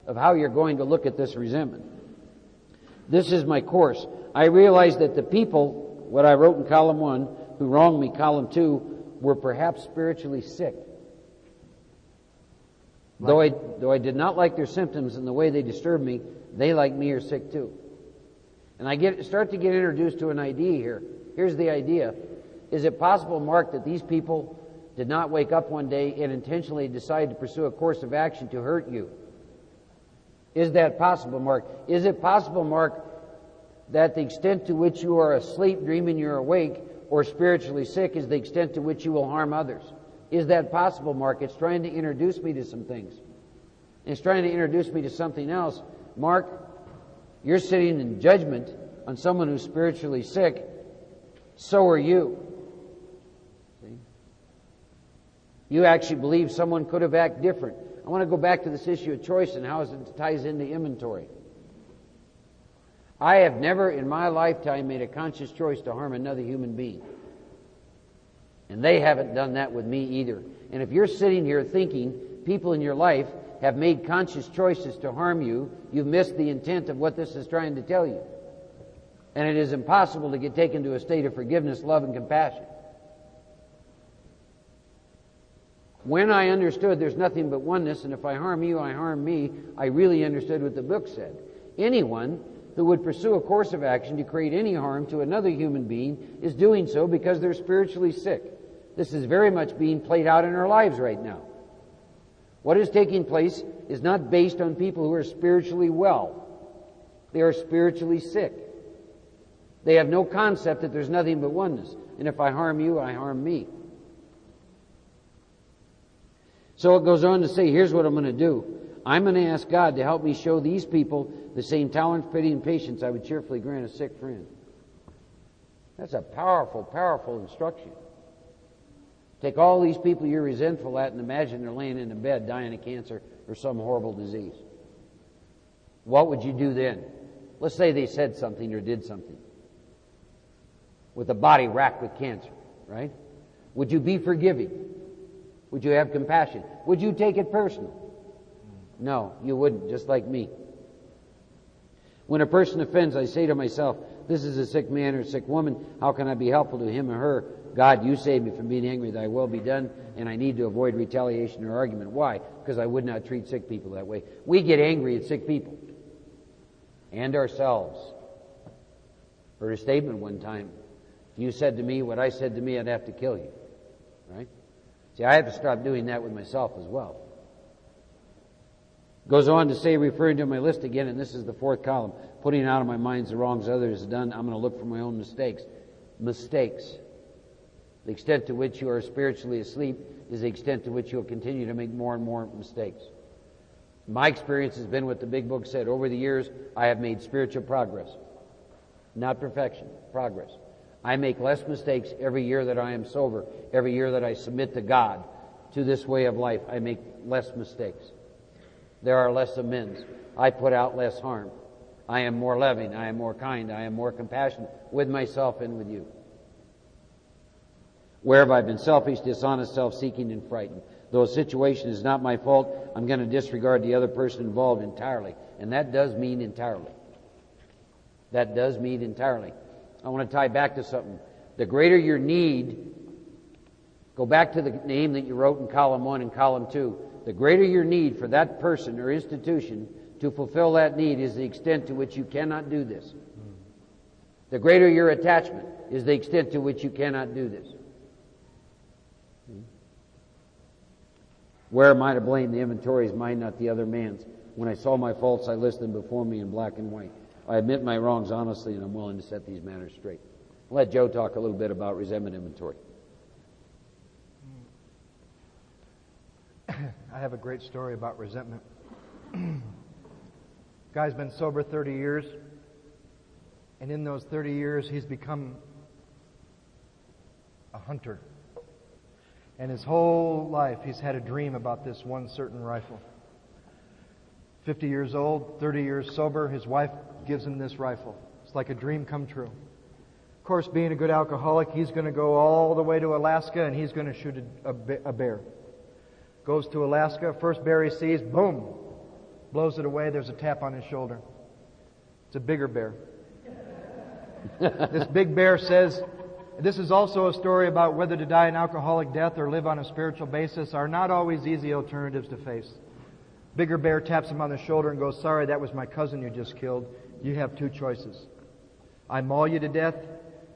of how you're going to look at this resentment. This is my course. I realize that the people, what I wrote in column 1, who wronged me, column 2, were perhaps spiritually sick. Though I did not like their symptoms and the way they disturbed me, they, like me, are sick too. And I start to get introduced to an idea here. Here's the idea. Is it possible, Mark, that these people did not wake up one day and intentionally decide to pursue a course of action to hurt you? Is that possible, Mark? Is it possible, Mark, that the extent to which you are asleep, dreaming you're awake, or spiritually sick is the extent to which you will harm others? Is that possible, Mark? It's trying to introduce me to some things. It's trying to introduce me to something else. Mark, you're sitting in judgment on someone who's spiritually sick. So are you. See? You actually believe someone could have acted different. I want to go back to this issue of choice and how it ties into inventory. I have never in my lifetime made a conscious choice to harm another human being. And they haven't done that with me either. And if you're sitting here thinking people in your life have made conscious choices to harm you, you've missed the intent of what this is trying to tell you. And it is impossible to get taken to a state of forgiveness, love, and compassion. When I understood there's nothing but oneness, and if I harm you, I harm me, I really understood what the book said. Anyone who would pursue a course of action to create any harm to another human being is doing so because they're spiritually sick. This is very much being played out in our lives right now. What is taking place is not based on people who are spiritually well. They are spiritually sick. They have no concept that there's nothing but oneness. And if I harm you, I harm me. So it goes on to say, here's what I'm going to do. I'm going to ask God to help me show these people the same tolerance, pity, and patience I would cheerfully grant a sick friend. That's a powerful, powerful instruction. Take all these people you're resentful at and imagine they're laying in a bed dying of cancer or some horrible disease. What would you do then? Let's say they said something or did something with a body racked with cancer, right? Would you be forgiving? Would you have compassion? Would you take it personal? No, you wouldn't, just like me. When a person offends, I say to myself, this is a sick man or a sick woman. How can I be helpful to him or her? God, you save me from being angry, thy will be done, and I need to avoid retaliation or argument. Why? Because I would not treat sick people that way. We get angry at sick people and ourselves. Heard a statement one time. If you said to me what I said to me, I'd have to kill you. Right? See, I have to stop doing that with myself as well. Goes on to say, referring to my list again, and this is the fourth column, putting out of my mind the wrongs others have done, I'm going to look for my own mistakes. Mistakes. The extent to which you are spiritually asleep is the extent to which you'll continue to make more and more mistakes. My experience has been what the big book said. Over the years, I have made spiritual progress. Not perfection, progress. I make less mistakes every year that I am sober. Every year that I submit to God, to this way of life, I make less mistakes. There are less amends. I put out less harm. I am more loving. I am more kind. I am more compassionate with myself and with you. Where have I been selfish, dishonest, self-seeking, and frightened? Though a situation is not my fault, I'm going to disregard the other person involved entirely. And that does mean entirely. That does mean entirely. I want to tie back to something. The greater your need, go back to the name that you wrote in column 1 and column 2. The greater your need for that person or institution to fulfill that need is the extent to which you cannot do this. The greater your attachment is the extent to which you cannot do this. Where am I to blame? The inventory is mine, not the other man's. When I saw my faults, I listed them before me in black and white. I admit my wrongs honestly, and I'm willing to set these matters straight. I'll let Joe talk a little bit about resentment inventory. I have a great story about resentment. Guy's been sober 30 years, and in those 30 years, he's become a hunter. And his whole life, he's had a dream about this one certain rifle. 50 years old, 30 years sober, his wife gives him this rifle. It's like a dream come true. Of course, being a good alcoholic, he's going to go all the way to Alaska, and he's going to shoot a bear. Goes to Alaska, first bear he sees, boom, blows it away. There's a tap on his shoulder. It's a bigger bear. This big bear says, this is also a story about whether to die an alcoholic death or live on a spiritual basis are not always easy alternatives to face. Bigger bear taps him on the shoulder and goes, sorry, that was my cousin you just killed. You have two choices. I maul you to death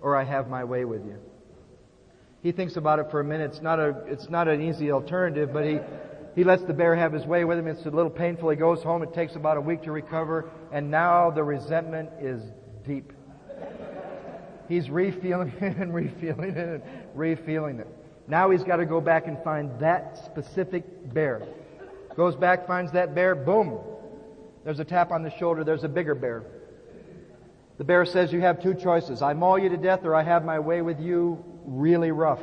or I have my way with you. He thinks about it for a minute. It's not an easy alternative, but he lets the bear have his way with him. It's a little painful. He goes home. It takes about a week to recover. And now the resentment is deep. He's refeeling it and refeeling it and refeeling it. Now he's got to go back and find that specific bear. Goes back, finds that bear. Boom. There's a tap on the shoulder. There's a bigger bear. The bear says, you have two choices. I maul you to death or I have my way with you really rough.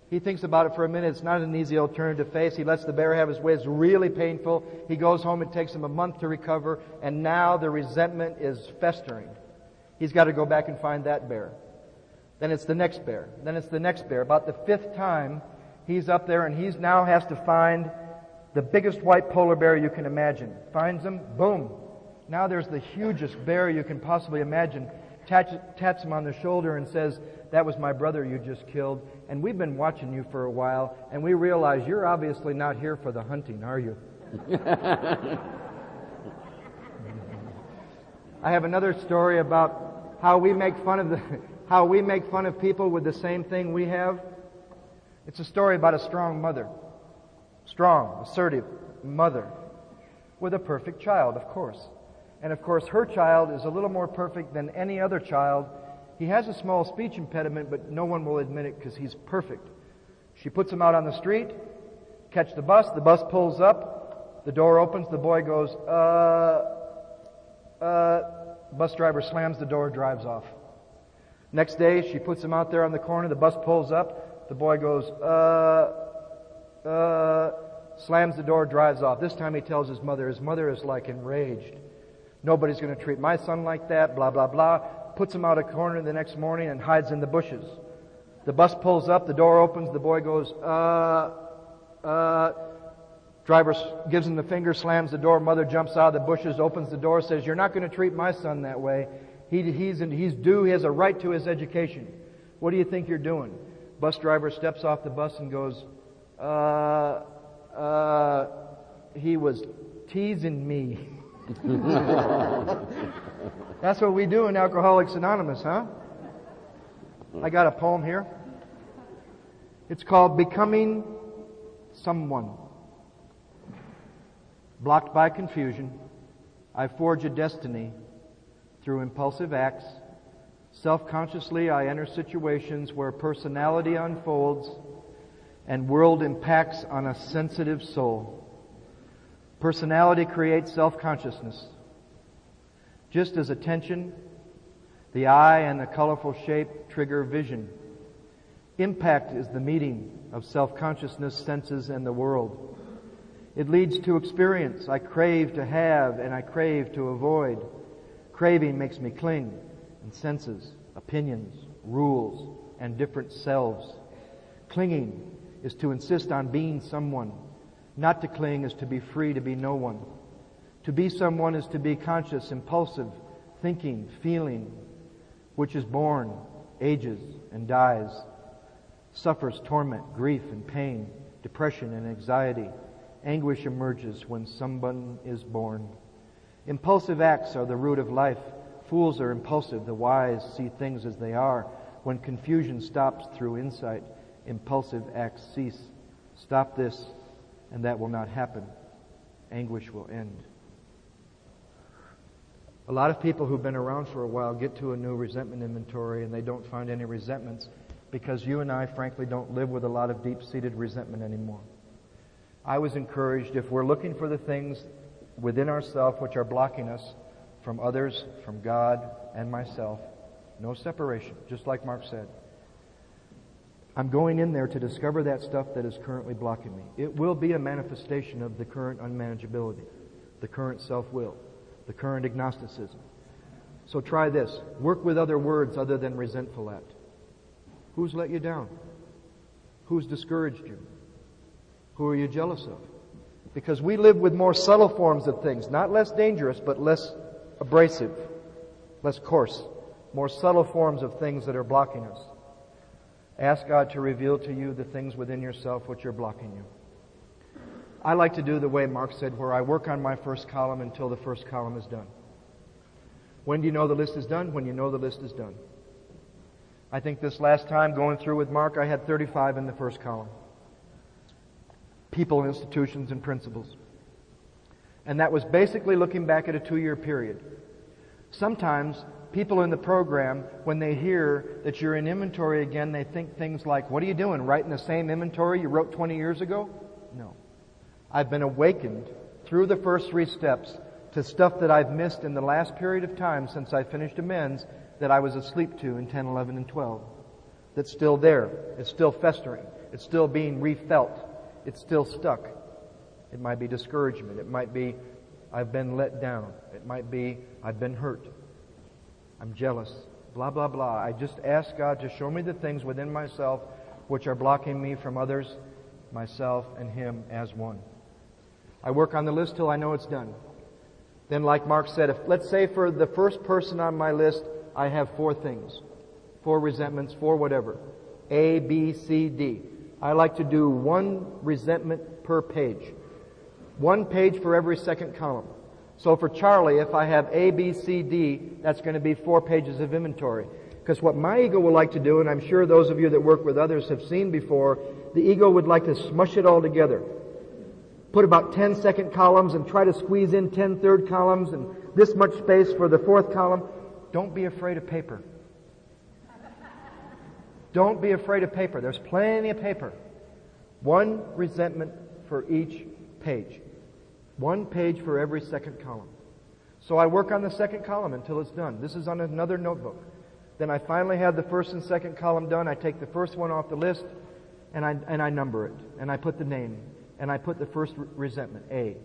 He thinks about it for a minute. It's not an easy alternative to face. He lets the bear have his way. It's really painful. He goes home. It takes him a month to recover. And now the resentment is festering. He's got to go back and find that bear. Then it's the next bear. Then it's the next bear. About the fifth time, he's up there and he now has to find the biggest white polar bear you can imagine. Finds him. Boom. Now there's the hugest bear you can possibly imagine. Taps him on the shoulder and says, that was my brother you just killed. And we've been watching you for a while. And we realize you're obviously not here for the hunting, are you? I have another story about how we make fun of people with the same thing we have. It's a story about a strong mother. Strong, assertive mother with a perfect child, of course. And of course, her child is a little more perfect than any other child. He has a small speech impediment, but no one will admit it because he's perfect. She puts him out on the street, catch the bus pulls up, the door opens, the boy goes, bus driver slams the door, drives off. Next day, she puts him out there on the corner, the bus pulls up, the boy goes, slams the door, drives off. This time he tells his mother is like enraged. Nobody's going to treat my son like that, blah, blah, blah. Puts him out a corner the next morning and hides in the bushes. The bus pulls up, the door opens, the boy goes, driver gives him the finger, slams the door, mother jumps out of the bushes, opens the door, says, you're not going to treat my son that way. He's due, he has a right to his education. What do you think you're doing? Bus driver steps off the bus and goes, he was teasing me. That's what we do in Alcoholics Anonymous, huh? I got a poem here. It's called Becoming Someone. Blocked by confusion, I forge a destiny through impulsive acts. Self-consciously, I enter situations where personality unfolds and world impacts on a sensitive soul. Personality creates self-consciousness. Just as attention, the eye and the colorful shape trigger vision. Impact is the meeting of self-consciousness, senses, and the world. It leads to experience. I crave to have and I crave to avoid. Craving makes me cling, and senses, opinions, rules, and different selves. Clinging is to insist on being someone. Not to cling is to be free to be no one. To be someone is to be conscious, impulsive, thinking, feeling, which is born, ages, and dies, suffers torment, grief, and pain, depression and anxiety. Anguish emerges when someone is born. Impulsive acts are the root of life. Fools are impulsive. The wise see things as they are. When confusion stops through insight, impulsive acts cease. Stop this, and that will not happen. Anguish will end. A lot of people who've been around for a while get to a new resentment inventory and they don't find any resentments because you and I, frankly, don't live with a lot of deep-seated resentment anymore. I was encouraged, if we're looking for the things within ourselves which are blocking us from others, from God, and myself, no separation, just like Mark said. I'm going in there to discover that stuff that is currently blocking me. It will be a manifestation of the current unmanageability, the current self-will, the current agnosticism. So try this. Work with other words other than resentful at. Who's let you down? Who's discouraged you? Who are you jealous of? Because we live with more subtle forms of things, not less dangerous, but less abrasive, less coarse, more subtle forms of things that are blocking us. Ask God to reveal to you the things within yourself which are blocking you. I like to do the way Mark said, where I work on my first column until the first column is done. When do you know the list is done? When you know the list is done. I think this last time going through with Mark, I had 35 in the first column. People, institutions, and principles. And that was basically looking back at a 2-year period. Sometimes people in the program, when they hear that you're in inventory again, they think things like, what are you doing, writing the same inventory you wrote 20 years ago? No. I've been awakened through the first 3 steps to stuff that I've missed in the last period of time since I finished amends that I was asleep to in 10, 11, and 12. That's still there. It's still festering. It's still being refelt. It's still stuck. It might be discouragement. It might be I've been let down. It might be I've been hurt. I'm jealous. Blah, blah, blah. I just ask God to show me the things within myself which are blocking me from others, myself, and Him as one. I work on the list till I know it's done. Then, like Mark said, if let's say for the first person on my list, I have 4 things. 4 resentments, 4 whatever. A, B, C, D. I like to do 1 resentment per page. 1 page for every second column. So for Charlie, if I have A, B, C, D, that's going to be 4 pages of inventory. Because what my ego would like to do, and I'm sure those of you that work with others have seen before, the ego would like to smush it all together. Put about 10 second columns and try to squeeze in 10 third columns and this much space for the 4th column. Don't be afraid of paper. Don't be afraid of paper. There's plenty of paper. 1 resentment for each page. 1 page for every second column. So I work on the second column until it's done. This is on another notebook. Then I finally have the first and second column done. I take the first one off the list and I number it. And I put the name. And I put the first resentment, A.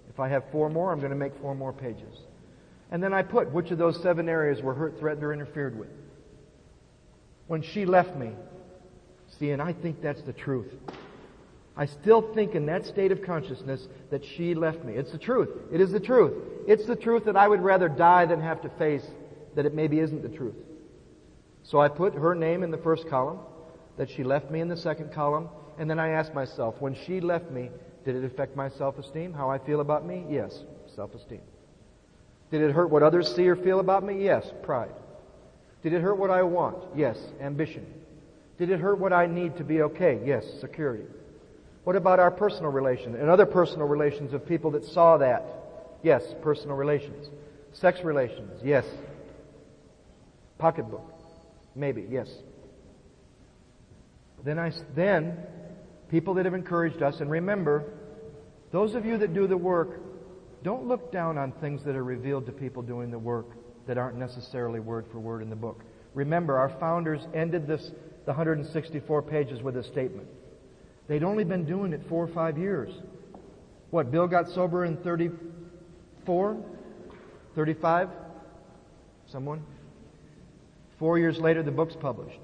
If I have 4 more, I'm going to make 4 more pages. And then I put which of those 7 areas were hurt, threatened, or interfered with. When she left me, see, and I think that's the truth. I still think in that state of consciousness that she left me. It's the truth. It is the truth. It's the truth that I would rather die than have to face that it maybe isn't the truth. So I put her name in the first column, that she left me in the second column, and then I asked myself, when she left me, did it affect my self-esteem? How I feel about me? Yes, self-esteem. Did it hurt what others see or feel about me? Yes, pride. Did it hurt what I want? Yes, ambition. Did it hurt what I need to be okay? Yes, security. What about our personal relation and other personal relations of people that saw that? Yes, personal relations. Sex relations? Yes. Pocketbook? Maybe, yes. Then people that have encouraged us, and remember, those of you that do the work, don't look down on things that are revealed to people doing the work that aren't necessarily word for word in the book. Remember, our founders ended the 164 pages with a statement. They'd only been doing it 4 or 5 years. What, Bill got sober in 34? 35? Someone? 4 years later, the book's published.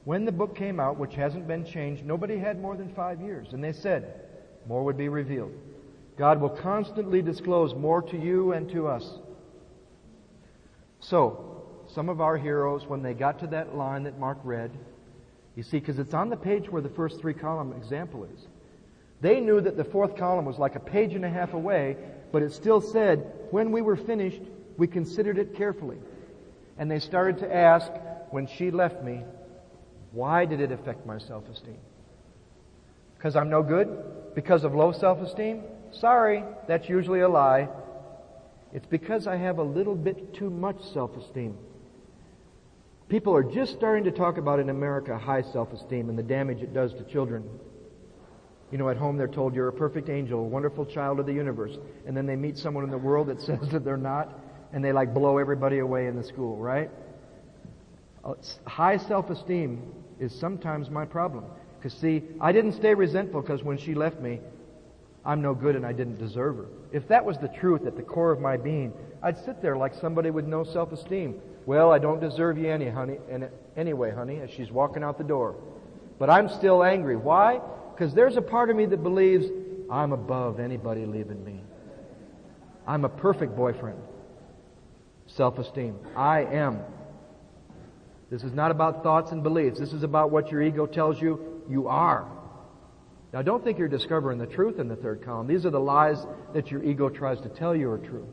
When the book came out, which hasn't been changed, nobody had more than 5 years. And they said, more would be revealed. God will constantly disclose more to you and to us. So, some of our heroes, when they got to that line that Mark read, you see, because it's on the page where the first 3 column example is. They knew that the 4th column was like a page and a half away, but it still said, when we were finished, we considered it carefully. And they started to ask, when she left me, why did it affect my self-esteem? Because I'm no good? Because of low self-esteem? Sorry, that's usually a lie. It's because I have a little bit too much self-esteem. People are just starting to talk about in America high self-esteem and the damage it does to children. You know, at home they're told you're a perfect angel, a wonderful child of the universe. And then they meet someone in the world that says that they're not, and they like blow everybody away in the school, right? High self-esteem is sometimes my problem. Because see, I didn't stay resentful because when she left me, I'm no good and I didn't deserve her. If that was the truth at the core of my being, I'd sit there like somebody with no self-esteem. Well, I don't deserve you anyway, honey, as she's walking out the door. But I'm still angry. Why? Because there's a part of me that believes I'm above anybody leaving me. I'm a perfect boyfriend. Self-esteem. I am. This is not about thoughts and beliefs. This is about what your ego tells you you are. Now, don't think you're discovering the truth in the third column. These are the lies that your ego tries to tell you are true.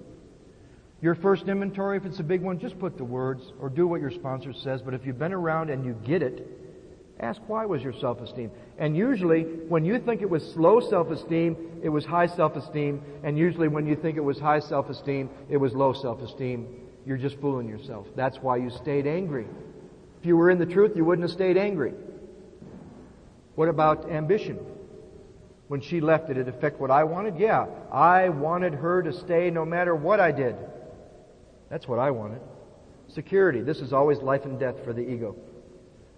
Your first inventory, if it's a big one, just put the words or do what your sponsor says. But if you've been around and you get it, ask why was your self-esteem. And usually, when you think it was low self-esteem, it was high self-esteem. And usually when you think it was high self-esteem, it was low self-esteem. You're just fooling yourself. That's why you stayed angry. If you were in the truth, you wouldn't have stayed angry. What about ambition? When she left, did it affect what I wanted? Yeah. I wanted her to stay no matter what I did. That's what I wanted. Security. This is always life and death for the ego.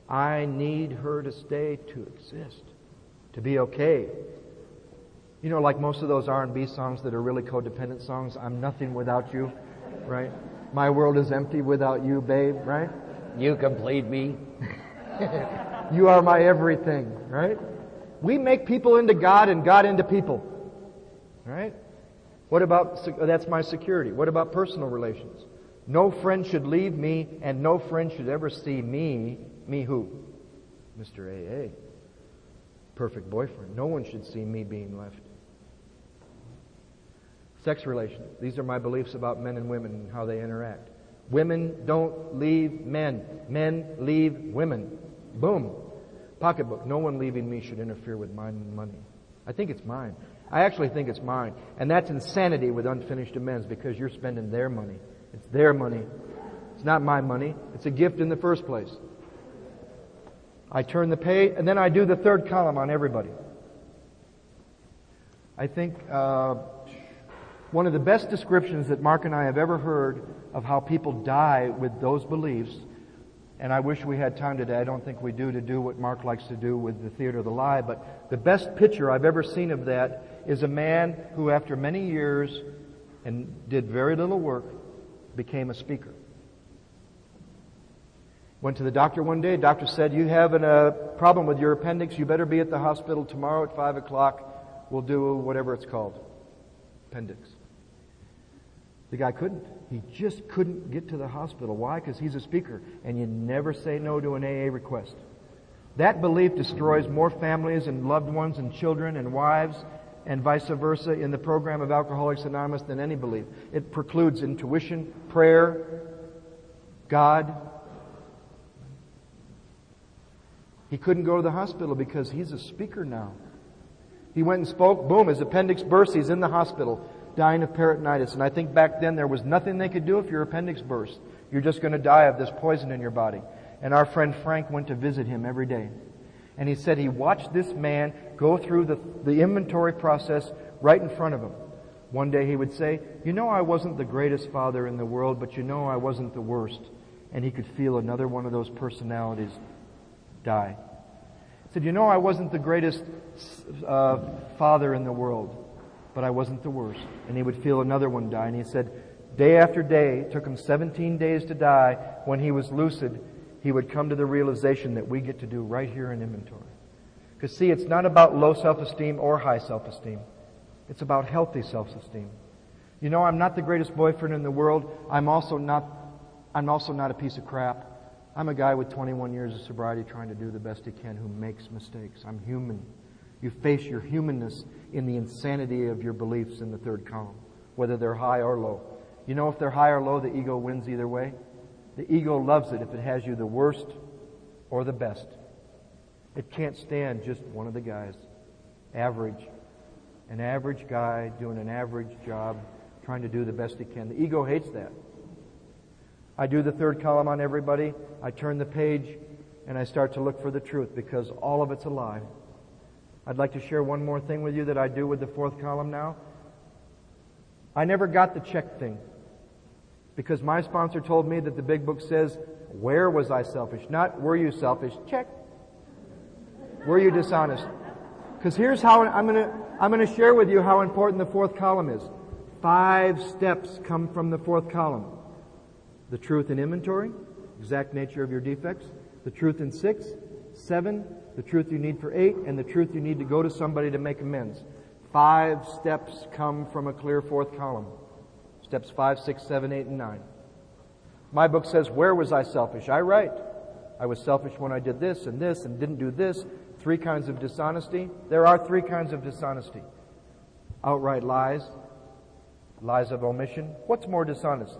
I need her to stay to exist, to be okay. You know, like most of those R&B songs that are really codependent songs, I'm nothing without you, right? My world is empty without you, babe, right? You complete me. You are my everything, right? We make people into God and God into people, right? What about, that's my security. What about personal relations? No friend should leave me and no friend should ever see me. Me who? Mr. AA. Perfect boyfriend. No one should see me being left. Sex relations. These are my beliefs about men and women and how they interact. Women don't leave men. Men leave women. Boom. Pocketbook. No one leaving me should interfere with my money. I think it's mine. I actually think it's mine. And that's insanity with unfinished amends because you're spending their money. It's their money. It's not my money. It's a gift in the first place. I turn the page, and then I do the third column on everybody. I think one of the best descriptions that Mark and I have ever heard of how people die with those beliefs, and I wish we had time today, I don't think we do, to do what Mark likes to do with the theater of the lie, but the best picture I've ever seen of that is a man who after many years and did very little work became a speaker. Went to the doctor one day. Doctor said, you have a problem with your appendix. You better be at the hospital tomorrow at 5 o'clock. We'll do whatever it's called. Appendix. The guy couldn't. He just couldn't get to the hospital. Why? Because he's a speaker. And you never say no to an AA request. That belief destroys more families and loved ones and children and wives and vice versa in the program of Alcoholics Anonymous than any belief. It precludes intuition, prayer, God. He couldn't go to the hospital because he's a speaker now. He went and spoke, boom, his appendix burst, he's in the hospital, dying of peritonitis. And I think back then there was nothing they could do if your appendix burst. You're just going to die of this poison in your body. And our friend Frank went to visit him every day. And he said he watched this man go through the inventory process right in front of him. One day he would say, you know, I wasn't the greatest father in the world, but you know I wasn't the worst. And he could feel another one of those personalities die. He said, you know, I wasn't the greatest father in the world, but I wasn't the worst. And he would feel another one die. And he said, day after day, it took him 17 days to die. When he was lucid, he would come to the realization that we get to do right here in inventory. Because see, it's not about low self-esteem or high self-esteem. It's about healthy self-esteem. You know, I'm not the greatest boyfriend in the world. I'm also not a piece of crap. I'm a guy with 21 years of sobriety trying to do the best he can who makes mistakes. I'm human. You face your humanness in the insanity of your beliefs in the third column, whether they're high or low. You know, if they're high or low, the ego wins either way. The ego loves it if it has you the worst or the best. It can't stand just one of the guys. Average. An average guy doing an average job, trying to do the best he can. The ego hates that. I do the third column on everybody. I turn the page and I start to look for the truth because all of it's a lie. I'd like to share one more thing with you that I do with the fourth column now. I never got the check thing because my sponsor told me that the big book says, where was I selfish? Not were you selfish? Check. Were you dishonest? Because here's how I'm going to share with you how important the fourth column is. 5 steps come from the fourth column. The truth in inventory, exact nature of your defects. The truth in 6, 7, the truth you need for 8, and the truth you need to go to somebody to make amends. 5 steps come from a clear 4th column. Steps 5, 6, 7, 8, and 9. My book says, where was I selfish? I write, I was selfish when I did this and didn't do this. 3 kinds of dishonesty. There are 3 kinds of dishonesty. Outright lies, lies of omission. What's more dishonest?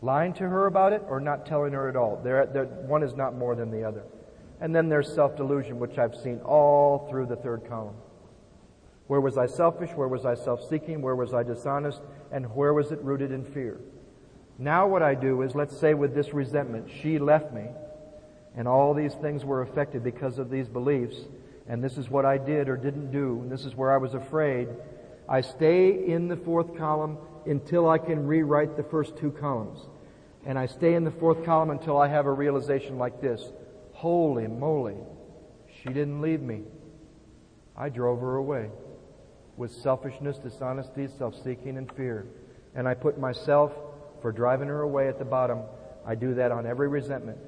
Lying to her about it or not telling her at all? One is not more than the other. And then there's self-delusion, which I've seen all through the 3rd column. Where was I selfish? Where was I self-seeking? Where was I dishonest? And where was it rooted in fear? Now what I do is, let's say with this resentment, she left me, and all these things were affected because of these beliefs, and this is what I did or didn't do, and this is where I was afraid. I stay in the 4th column until I can rewrite the first 2 columns. And I stay in the 4th column until I have a realization like this. Holy moly, she didn't leave me. I drove her away with selfishness, dishonesty, self-seeking, and fear. And I put myself for driving her away at the bottom. I do that on every resentment.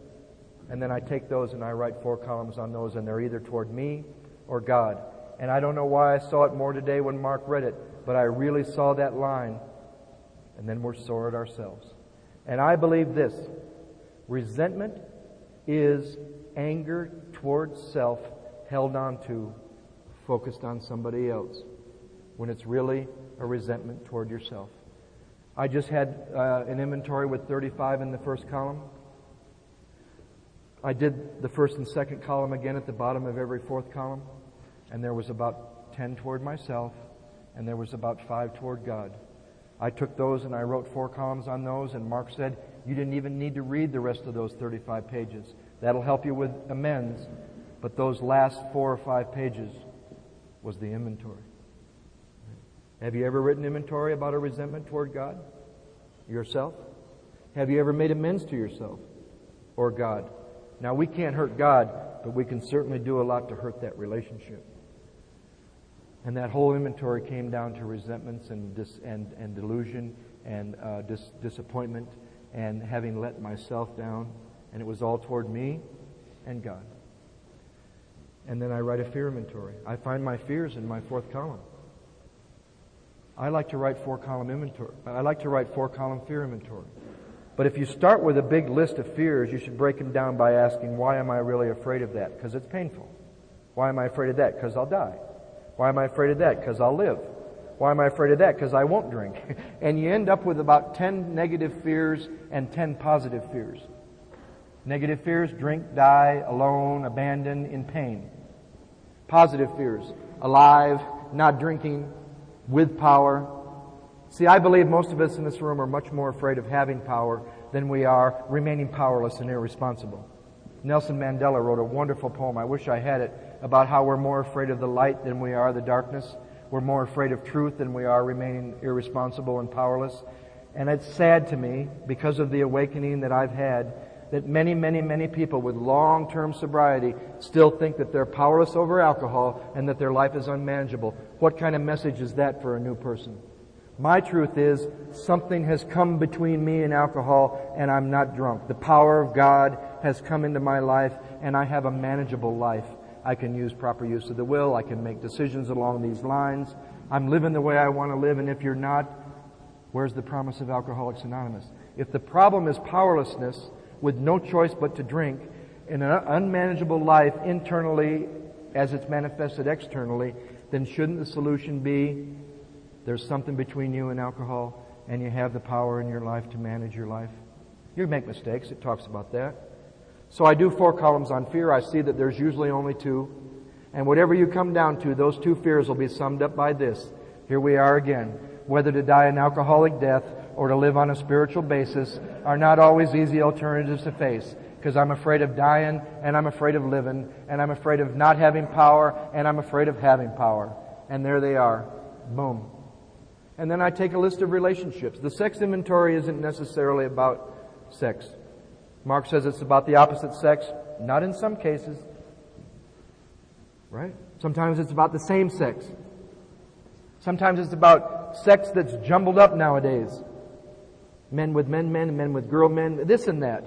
And then I take those and I write 4 columns on those, and they're either toward me or God. And I don't know why I saw it more today when Mark read it, but I really saw that line. And then we're sore at ourselves. And I believe this. Resentment is anger towards self held on to, focused on somebody else, when it's really a resentment toward yourself. I just had an inventory with 35 in the 1st column. I did the 1st and 2nd column again at the bottom of every 4th column, and there was about 10 toward myself, and there was about 5 toward God. I took those and I wrote 4 columns on those, and Mark said, you didn't even need to read the rest of those 35 pages. That'll help you with amends, but those last 4 or 5 pages was the inventory. Have you ever written inventory about a resentment toward God? Yourself? Have you ever made amends to yourself or God? Now, we can't hurt God, but we can certainly do a lot to hurt that relationship. And that whole inventory came down to resentments and delusion and disappointment and having let myself down. And it was all toward me and God. And then I write a fear inventory. I find my fears in my 4th column. I like to write 4-column inventory. I like to write 4-column fear inventory. But if you start with a big list of fears, you should break them down by asking, why am I really afraid of that? Because it's painful. Why am I afraid of that? Because I'll die. Why am I afraid of that? Because I'll live. Why am I afraid of that? Because I won't drink. And you end up with about 10 negative fears and 10 positive fears. Negative fears, drink, die, alone, abandoned, in pain. Positive fears, alive, not drinking, with power. See, I believe most of us in this room are much more afraid of having power than we are remaining powerless and irresponsible. Nelson Mandela wrote a wonderful poem, I wish I had it, about how we're more afraid of the light than we are the darkness. We're more afraid of truth than we are remaining irresponsible and powerless. And it's sad to me, because of the awakening that I've had, that many, many, many people with long-term sobriety still think that they're powerless over alcohol and that their life is unmanageable. What kind of message is that for a new person? My truth is, something has come between me and alcohol, and I'm not drunk. The power of God has come into my life, and I have a manageable life. I can use proper use of the will. I can make decisions along these lines. I'm living the way I want to live, and if you're not, where's the promise of Alcoholics Anonymous? If the problem is powerlessness, with no choice but to drink, in an unmanageable life internally as it's manifested externally, then shouldn't the solution be there's something between you and alcohol and you have the power in your life to manage your life? You make mistakes. It talks about that. So I do 4 columns on fear. I see that there's usually only 2. And whatever you come down to, those 2 fears will be summed up by this. Here we are again. Whether to die an alcoholic death or to live on a spiritual basis are not always easy alternatives to face. Because I'm afraid of dying, and I'm afraid of living, and I'm afraid of not having power, and I'm afraid of having power. And there they are. Boom. And then I take a list of relationships. The sex inventory isn't necessarily about sex. Mark says it's about the opposite sex. Not in some cases. Right? Sometimes it's about the same sex. Sometimes it's about sex that's jumbled up nowadays. Men with men, men with girl, men, this and that.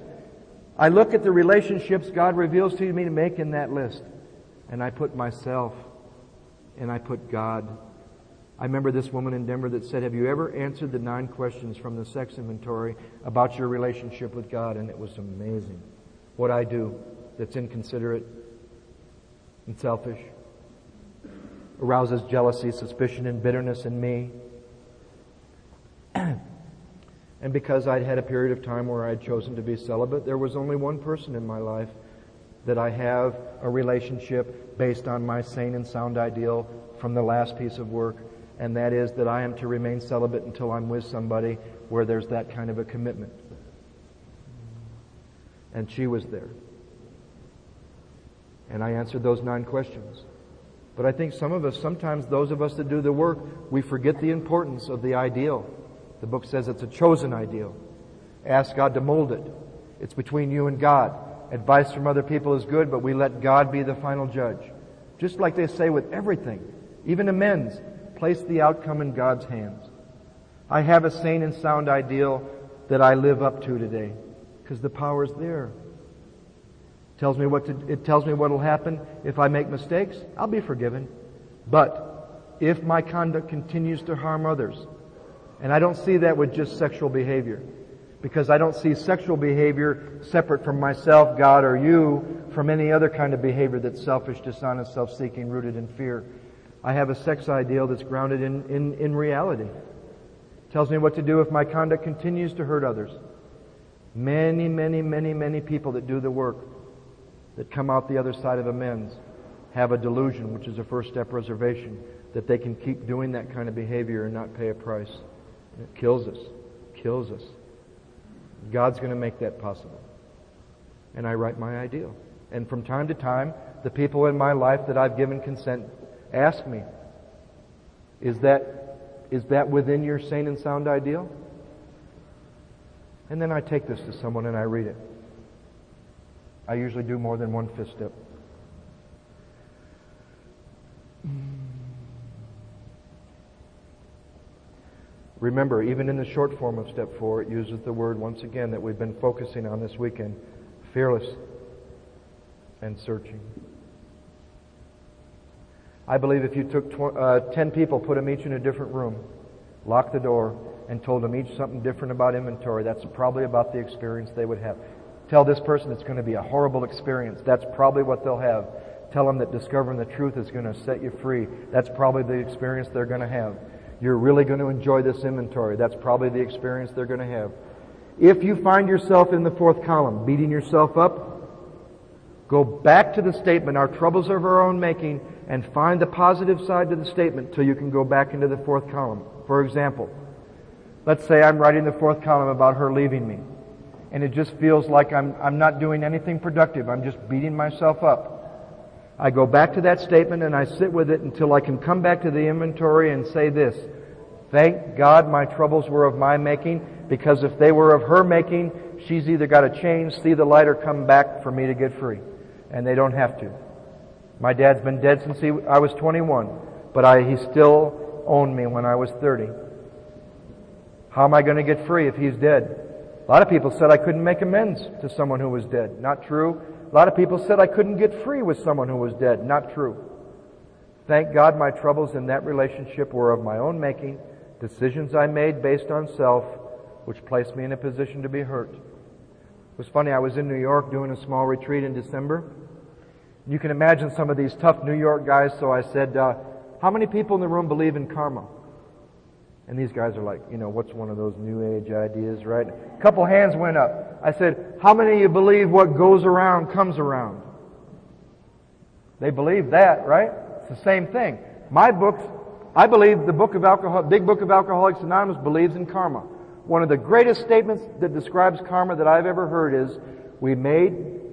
I look at the relationships God reveals to me to make in that list. And I put myself and I put God I remember this woman in Denver that said, have you ever answered the 9 questions from the sex inventory about your relationship with God? And it was amazing. What I do that's inconsiderate and selfish arouses jealousy, suspicion, and bitterness in me. And because I'd had a period of time where I'd chosen to be celibate, there was only one person in my life that I have a relationship based on my sane and sound ideal from the last piece of work, and that is that I am to remain celibate until I'm with somebody where there's that kind of a commitment. And she was there. And I answered those 9 questions. But I think some of us, sometimes those of us that do the work, we forget the importance of the ideal. The book says it's a chosen ideal. Ask God to mold it. It's between you and God. Advice from other people is good, but we let God be the final judge. Just like they say with everything, even amends, place the outcome in God's hands. I have a sane and sound ideal that I live up to today because the power is there. It tells me what will happen if I make mistakes. I'll be forgiven. But if my conduct continues to harm others, and I don't see that with just sexual behavior, because I don't see sexual behavior separate from myself, God, or you from any other kind of behavior that's selfish, dishonest, self-seeking, rooted in fear. I have a sex ideal that's grounded in reality. It tells me what to do if my conduct continues to hurt others. Many people that do the work, that come out the other side of amends, have a delusion, which is a first step reservation, that they can keep doing that kind of behavior and not pay a price. And it kills us. God's going to make that possible. And I write my ideal. And from time to time, the people in my life that I've given consent ask me, is that within your sane and sound ideal? And then I take this to someone and I read it. I usually do more than one 5th step. Remember, even in the short form of step 4, it uses the word once again that we've been focusing on this weekend, fearless and searching. I believe if you took 10 people, put them each in a different room, locked the door, and told them each something different about inventory, that's probably about the experience they would have. Tell this person it's going to be a horrible experience. That's probably what they'll have. Tell them that discovering the truth is going to set you free. That's probably the experience they're going to have. You're really going to enjoy this inventory. That's probably the experience they're going to have. If you find yourself in the 4th column, beating yourself up, go back to the statement, our troubles are of our own making, and find the positive side to the statement till you can go back into the 4th column. For example, let's say I'm writing the 4th column about her leaving me, and it just feels like I'm not doing anything productive. I'm just beating myself up. I go back to that statement and I sit with it until I can come back to the inventory and say this: thank God my troubles were of my making, because if they were of her making, she's either got to change, see the light, or come back for me to get free. And they don't have to. My dad's been dead since I was 21, but he still owned me when I was 30. How am I going to get free if he's dead? A lot of people said I couldn't make amends to someone who was dead. Not true. A lot of people said I couldn't get free with someone who was dead. Not true. Thank God my troubles in that relationship were of my own making, decisions I made based on self, which placed me in a position to be hurt. It was funny, I was in New York doing a small retreat in December. You can imagine some of these tough New York guys, so I said, how many people in the room believe in karma? And these guys are like, what's one of those new age ideas, right? A couple hands went up. I said, how many of you believe what goes around comes around? They believe that, right? It's the same thing. My books, I believe the Big Book of Alcoholics Anonymous believes in karma. One of the greatest statements that describes karma that I've ever heard is,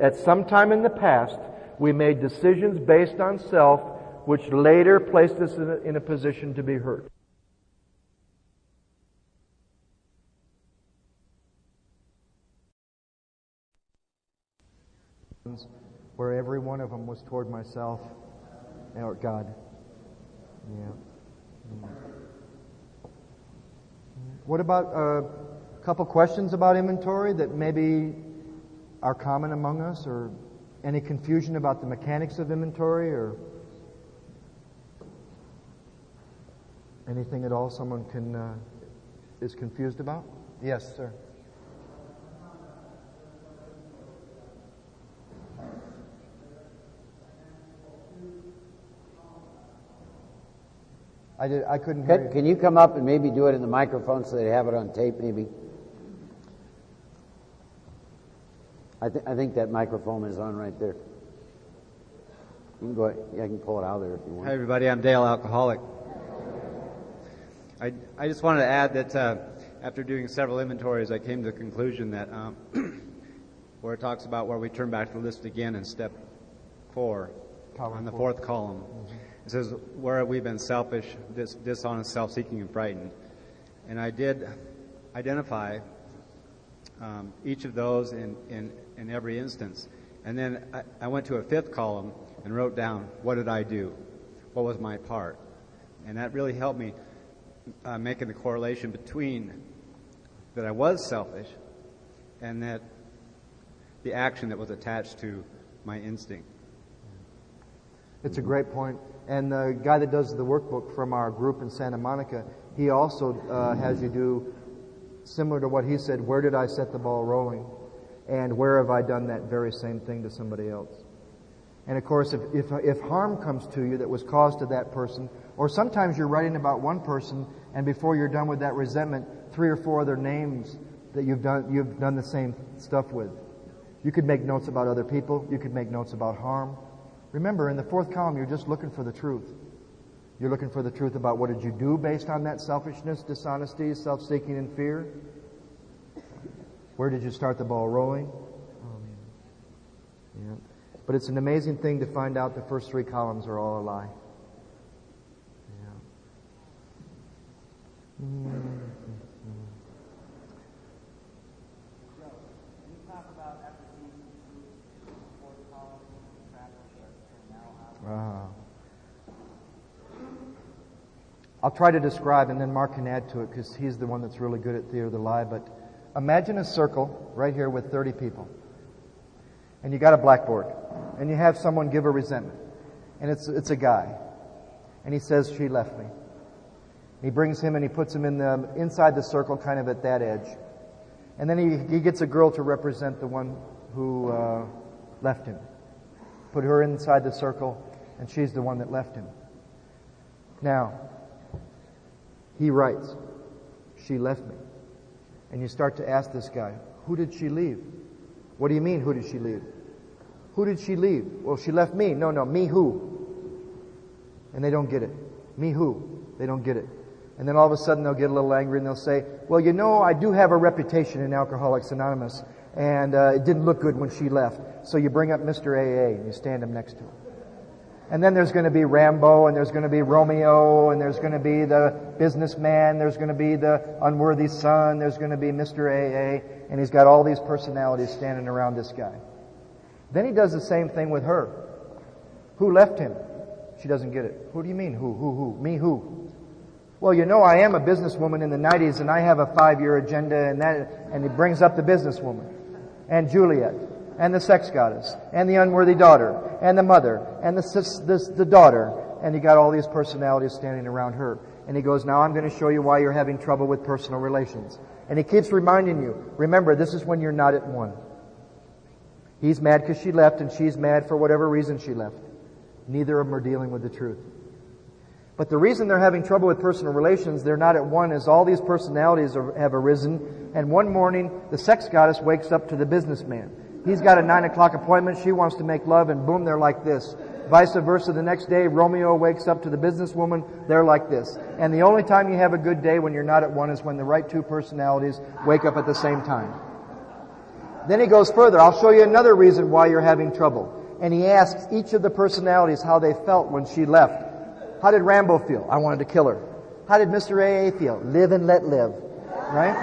at some time in the past, we made decisions based on self, which later placed us in a position to be hurt. Where every one of them was toward myself or God. Yeah. What about a couple questions about inventory that maybe are common among us, or any confusion about the mechanics of inventory, or Anything at all someone is confused about? Yes, sir. I couldn't hear you. Can you come up and maybe do it in the microphone so they have it on tape, maybe? I think that microphone is on right there. You can go. Yeah, I can pull it out of there if you want. Hi, everybody. I'm Dale, alcoholic. I just wanted to add that after doing several inventories, I came to the conclusion that where it talks about where we turn back to the list again in step 4, on the 4th column. Mm-hmm. It says, where we've been selfish, dishonest, self-seeking, and frightened. And I did identify each of those in every instance. And then I went to a 5th column and wrote down, what did I do? What was my part? And that really helped me making the correlation between that I was selfish and that the action that was attached to my instinct. It's a great point. And the guy that does the workbook from our group in Santa Monica, he also has you do similar to what he said, where did I set the ball rolling? And where have I done that very same thing to somebody else? And of course, if harm comes to you that was caused to that person, or sometimes you're writing about one person, and before you're done with that resentment, 3 or 4 other names that you've done the same stuff with. You could make notes about other people. You could make notes about harm. Remember, in the 4th column, you're just looking for the truth. You're looking for the truth about what did you do based on that selfishness, dishonesty, self-seeking, and fear. Where did you start the ball rolling? Yeah. But it's an amazing thing to find out the first 3 columns are all a lie. Yeah. I'll try to describe, and then Mark can add to it because he's the one that's really good at theater of the lie. But imagine a circle right here with 30 people. And you got a blackboard. And you have someone give a resentment. And it's a guy. And he says, she left me. He brings him and he puts him inside the circle, kind of at that edge. And then he gets a girl to represent the one who left him. Put her inside the circle, and she's the one that left him. Now, he writes, she left me. And you start to ask this guy, who did she leave? What do you mean, who did she leave? Who did she leave? Well, she left me. No, me who? And they don't get it. Me who? They don't get it. And then all of a sudden they'll get a little angry and they'll say, well, you know, I do have a reputation in Alcoholics Anonymous, and it didn't look good when she left. So you bring up Mr. AA and you stand him next to him. And then there's going to be Rambo, and there's going to be Romeo, and there's going to be the businessman, there's going to be the unworthy son, there's going to be Mr. AA, and he's got all these personalities standing around this guy. Then he does the same thing with her. Who left him? She doesn't get it. Who do you mean, who? Me who? Well, you know, I am a businesswoman in the 90s, and I have a 5-year agenda, and he brings up the businesswoman, and Juliet, and the sex goddess, and the unworthy daughter, and the mother, and the daughter, and you got all these personalities standing around her. And he goes, now I'm going to show you why you're having trouble with personal relations. And he keeps reminding you, remember, this is when you're not at one. He's mad because she left, and she's mad for whatever reason she left. Neither of them are dealing with the truth. But the reason they're having trouble with personal relations, they're not at one, is all these personalities have arisen, and one morning the sex goddess wakes up to the businessman. He's got a 9 o'clock appointment, she wants to make love, and boom, they're like this. Vice versa, the next day, Romeo wakes up to the businesswoman, they're like this. And the only time you have a good day when you're not at one is when the right 2 personalities wake up at the same time. Then he goes further, I'll show you another reason why you're having trouble. And he asks each of the personalities how they felt when she left. How did Rambo feel? I wanted to kill her. How did Mr. AA feel? Live and let live. Right?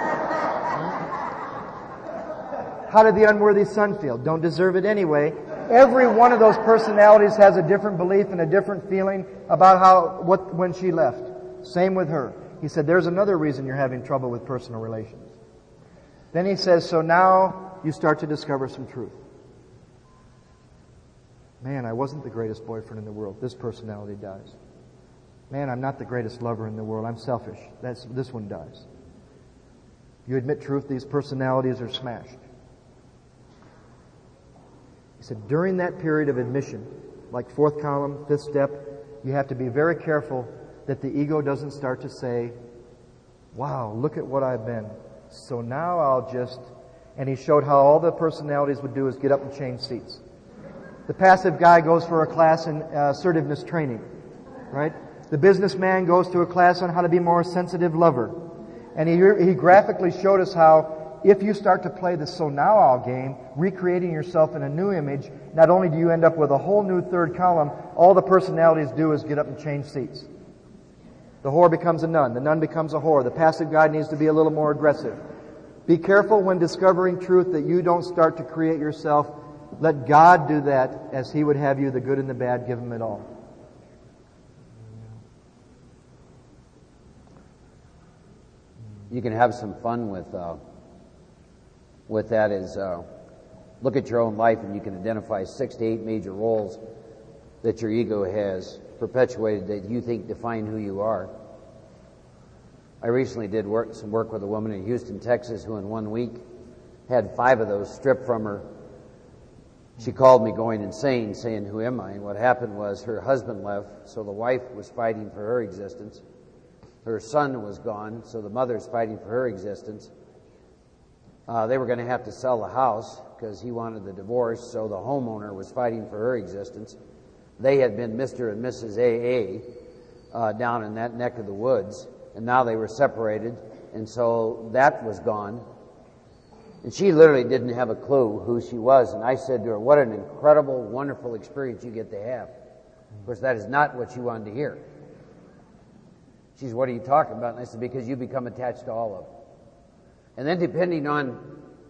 How did the unworthy son feel? Don't deserve it anyway. Every one of those personalities has a different belief and a different feeling about when she left. Same with her. He said, there's another reason you're having trouble with personal relations. Then he says, so now you start to discover some truth. Man, I wasn't the greatest boyfriend in the world. This personality dies. man, I'm not the greatest lover in the world. I'm selfish. This one does. You admit truth, these personalities are smashed. He said, during that period of admission, like fourth column, fifth step, you have to be very careful that the ego doesn't start to say, wow, look at what I've been. So now I'll just... And he showed how all the personalities would do is get up and change seats. The passive guy goes for a class in assertiveness training, right? The businessman goes to a class on how to be more sensitive lover. And he graphically showed us how if you start to play the so now I'll game, recreating yourself in a new image, not only do you end up with a whole new third column, all the personalities do is get up and change seats. The whore becomes a nun. The nun becomes a whore. The passive guy needs to be a little more aggressive. Be careful when discovering truth that you don't start to create yourself. Let God do that as He would have you, the good and the bad, give Him it all. You can have some fun with that is look at your own life and you can identify 6 to 8 major roles that your ego has perpetuated that you think define who you are. I recently did some work with a woman in Houston, Texas, who in 1 week had 5 of those stripped from her. She called me going insane, saying, who am I? And what happened was her husband left, so the wife was fighting for her existence. Her son was gone, so the mother's fighting for her existence. They were going to have to sell the house because he wanted the divorce, so the homeowner was fighting for her existence. They had been Mr. and Mrs. AA down in that neck of the woods. And now they were separated, and so that was gone. And she literally didn't have a clue who she was. And I said to her, what an incredible, wonderful experience you get to have. Of course, that is not what she wanted to hear. She said, what are you talking about? And I said, because you become attached to all of them. And then depending on,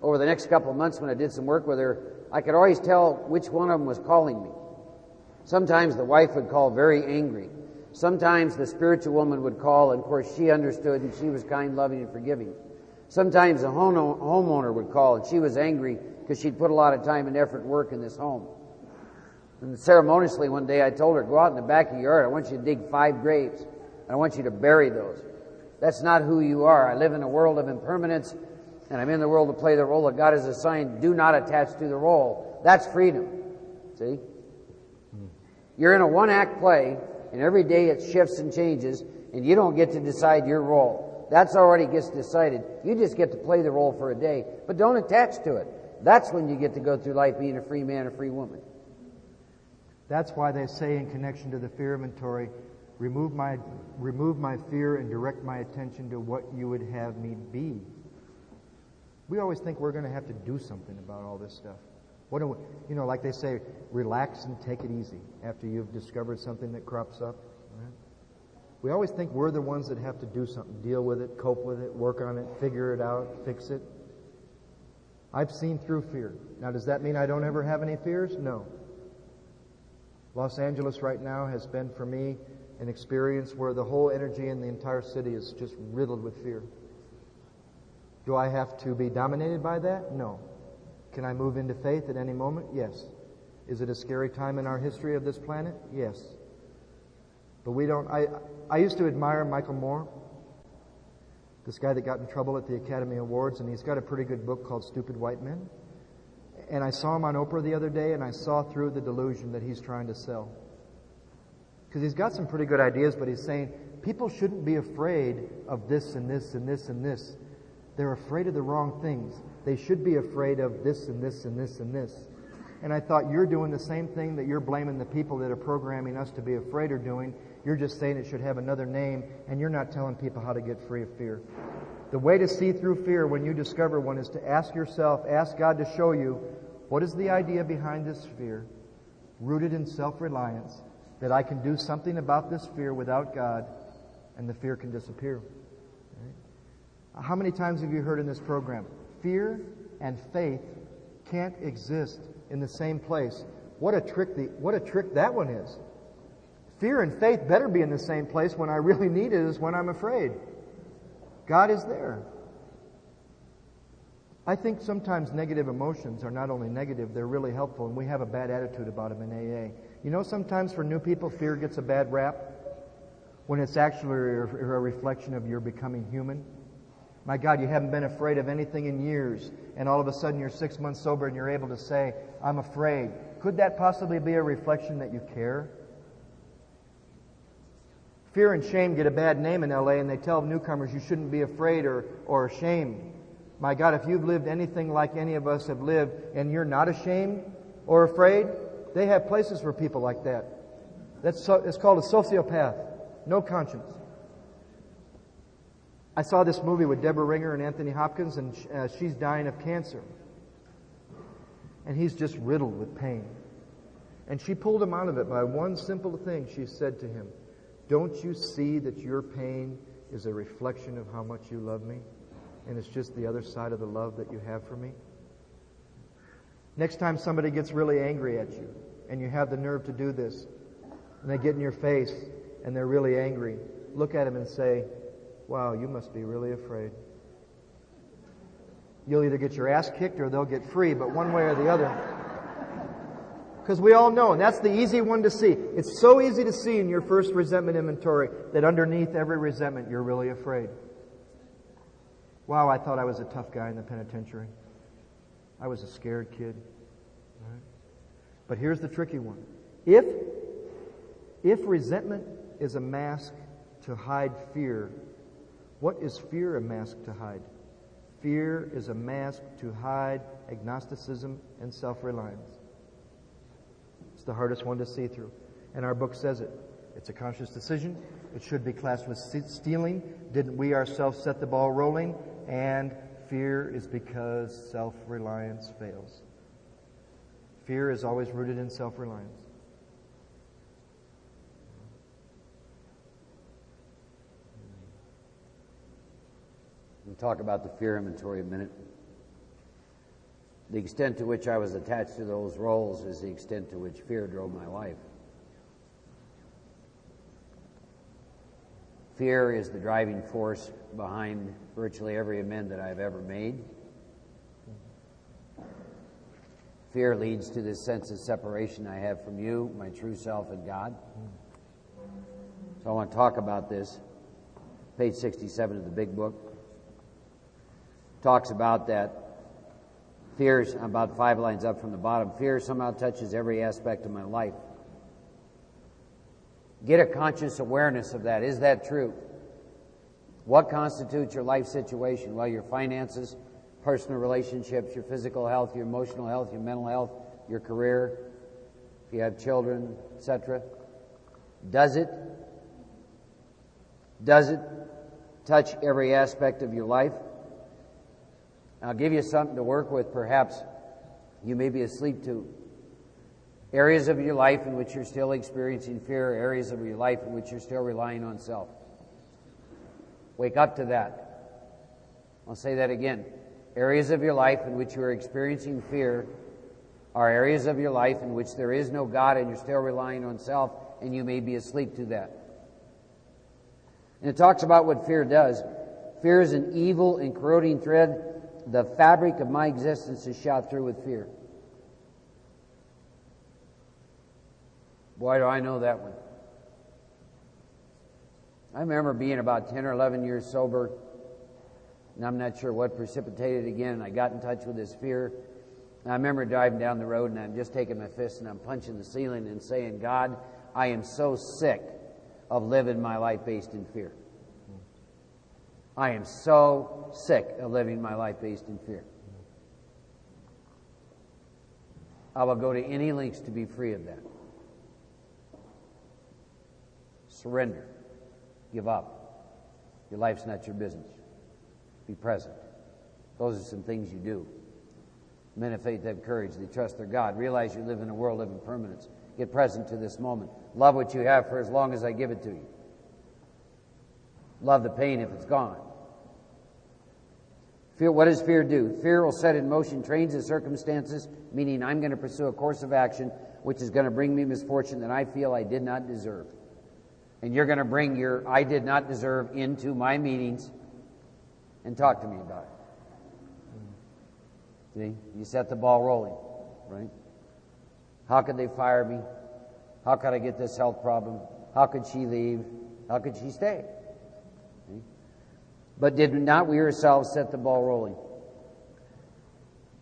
over the next couple of months when I did some work with her, I could always tell which one of them was calling me. Sometimes the wife would call very angry. Sometimes the spiritual woman would call, and of course she understood, and she was kind, loving, and forgiving. Sometimes the homeowner would call, and she was angry because she'd put a lot of time and effort and work in this home. And ceremoniously one day I told her, go out in the back of your yard. I want you to dig 5 graves. And I want you to bury those. That's not who you are. I live in a world of impermanence, and I'm in the world to play the role that God has assigned. Do not attach to the role. That's freedom. See? You're in a one-act play, and every day it shifts and changes, and you don't get to decide your role. That's already gets decided. You just get to play the role for a day, but don't attach to it. That's when you get to go through life being a free man, a free woman. That's why they say in connection to the fear inventory, remove my fear and direct my attention to what you would have me be. We always think we're going to have to do something about all this stuff. What do we, like they say, relax and take it easy after you've discovered something that crops up. Right? We always think we're the ones that have to do something, deal with it, cope with it, work on it, figure it out, fix it. I've seen through fear. Now, does that mean I don't ever have any fears? No. Los Angeles right now has been, for me, an experience where the whole energy in the entire city is just riddled with fear. Do I have to be dominated by that? No. Can I move into faith at any moment? Yes. Is it a scary time in our history of this planet? Yes. But we don't... I used to admire Michael Moore, this guy that got in trouble at the Academy Awards, and he's got a pretty good book called Stupid White Men. And I saw him on Oprah the other day, and I saw through the delusion that he's trying to sell. Because he's got some pretty good ideas, but he's saying people shouldn't be afraid of this and this and this and this. They're afraid of the wrong things. They should be afraid of this and this and this and this. And I thought, you're doing the same thing that you're blaming the people that are programming us to be afraid are doing. You're just saying it should have another name, and you're not telling people how to get free of fear. The way to see through fear when you discover one is to ask yourself, ask God to show you, what is the idea behind this fear, rooted in self-reliance, that I can do something about this fear without God, and the fear can disappear. Right? How many times have you heard in this program, fear and faith can't exist in the same place? What a trick that one is. Fear and faith better be in the same place when I really need it is when I'm afraid. God is there. I think sometimes negative emotions are not only negative, they're really helpful, and we have a bad attitude about them in AA. You know, sometimes for new people, fear gets a bad rap. when it's actually a reflection of your becoming human? My God, you haven't been afraid of anything in years, and all of a sudden you're 6 months sober and you're able to say, I'm afraid. Could that possibly be a reflection that you care? Fear and shame get a bad name in LA, and they tell newcomers you shouldn't be afraid or ashamed. My God, if you've lived anything like any of us have lived, and you're not ashamed or afraid, they have places for people like that. It's called a sociopath. No conscience. I saw this movie with Deborah Ringer and Anthony Hopkins, and she's dying of cancer. And he's just riddled with pain. And she pulled him out of it by one simple thing. She said to him, don't you see that your pain is a reflection of how much you love me? And it's just the other side of the love that you have for me? Next time somebody gets really angry at you, and you have the nerve to do this, and they get in your face, and they're really angry, look at them and say, wow, you must be really afraid. You'll either get your ass kicked or they'll get free, but one way or the other. Because we all know, and that's the easy one to see. It's so easy to see in your first resentment inventory that underneath every resentment, you're really afraid. Wow, I thought I was a tough guy in the penitentiary. I was a scared kid. Right? But here's the tricky one. If resentment is a mask to hide fear, what is fear a mask to hide? Fear is a mask to hide agnosticism and self-reliance. It's the hardest one to see through. And our book says it. It's a conscious decision. It should be classed with stealing. Didn't we ourselves set the ball rolling? And fear is because self-reliance fails. Fear is always rooted in self-reliance. We'll talk about the fear inventory a minute. The extent to which I was attached to those roles is the extent to which fear drove my life. Fear is the driving force behind virtually every amend that I've ever made. Fear leads to this sense of separation I have from you, my true self, and God. So I want to talk about this. Page 67 of the big book talks about that. Fear, about 5 lines up from the bottom, fear somehow touches every aspect of my life. Get a conscious awareness of that. Is that true? What constitutes your life situation? Well, your finances, personal relationships, your physical health, your emotional health, your mental health, your career, if you have children, etc. Does it touch every aspect of your life? I'll give you something to work with. Perhaps you may be asleep to areas of your life in which you're still experiencing fear, areas of your life in which you're still relying on self. Wake up to that. I'll say that again. Areas of your life in which you are experiencing fear are areas of your life in which there is no God and you're still relying on self, and you may be asleep to that. And it talks about what fear does. Fear is an evil and corroding thread. The fabric of my existence is shot through with fear. Boy, do I know that one. I remember being about 10 or 11 years sober, and I'm not sure what precipitated it again, and I got in touch with this fear. And I remember driving down the road, and I'm just taking my fist and I'm punching the ceiling and saying, God, I am so sick of living my life based in fear. I am so sick of living my life based in fear. I will go to any lengths to be free of that. Surrender. Give up. Your life's not your business. Be present. Those are some things you do. Men of faith have courage. They trust their God. Realize you live in a world of impermanence. Get present to this moment. Love what you have for as long as I give it to you. Love the pain if it's gone. Fear, what does fear do? Fear will set in motion trains of circumstances, meaning I'm going to pursue a course of action which is going to bring me misfortune that I feel I did not deserve. And you're going to bring your I did not deserve into my meetings and talk to me about it. See? You set the ball rolling, right? How could they fire me? How could I get this health problem? How could she leave? How could she stay? But did not we ourselves set the ball rolling?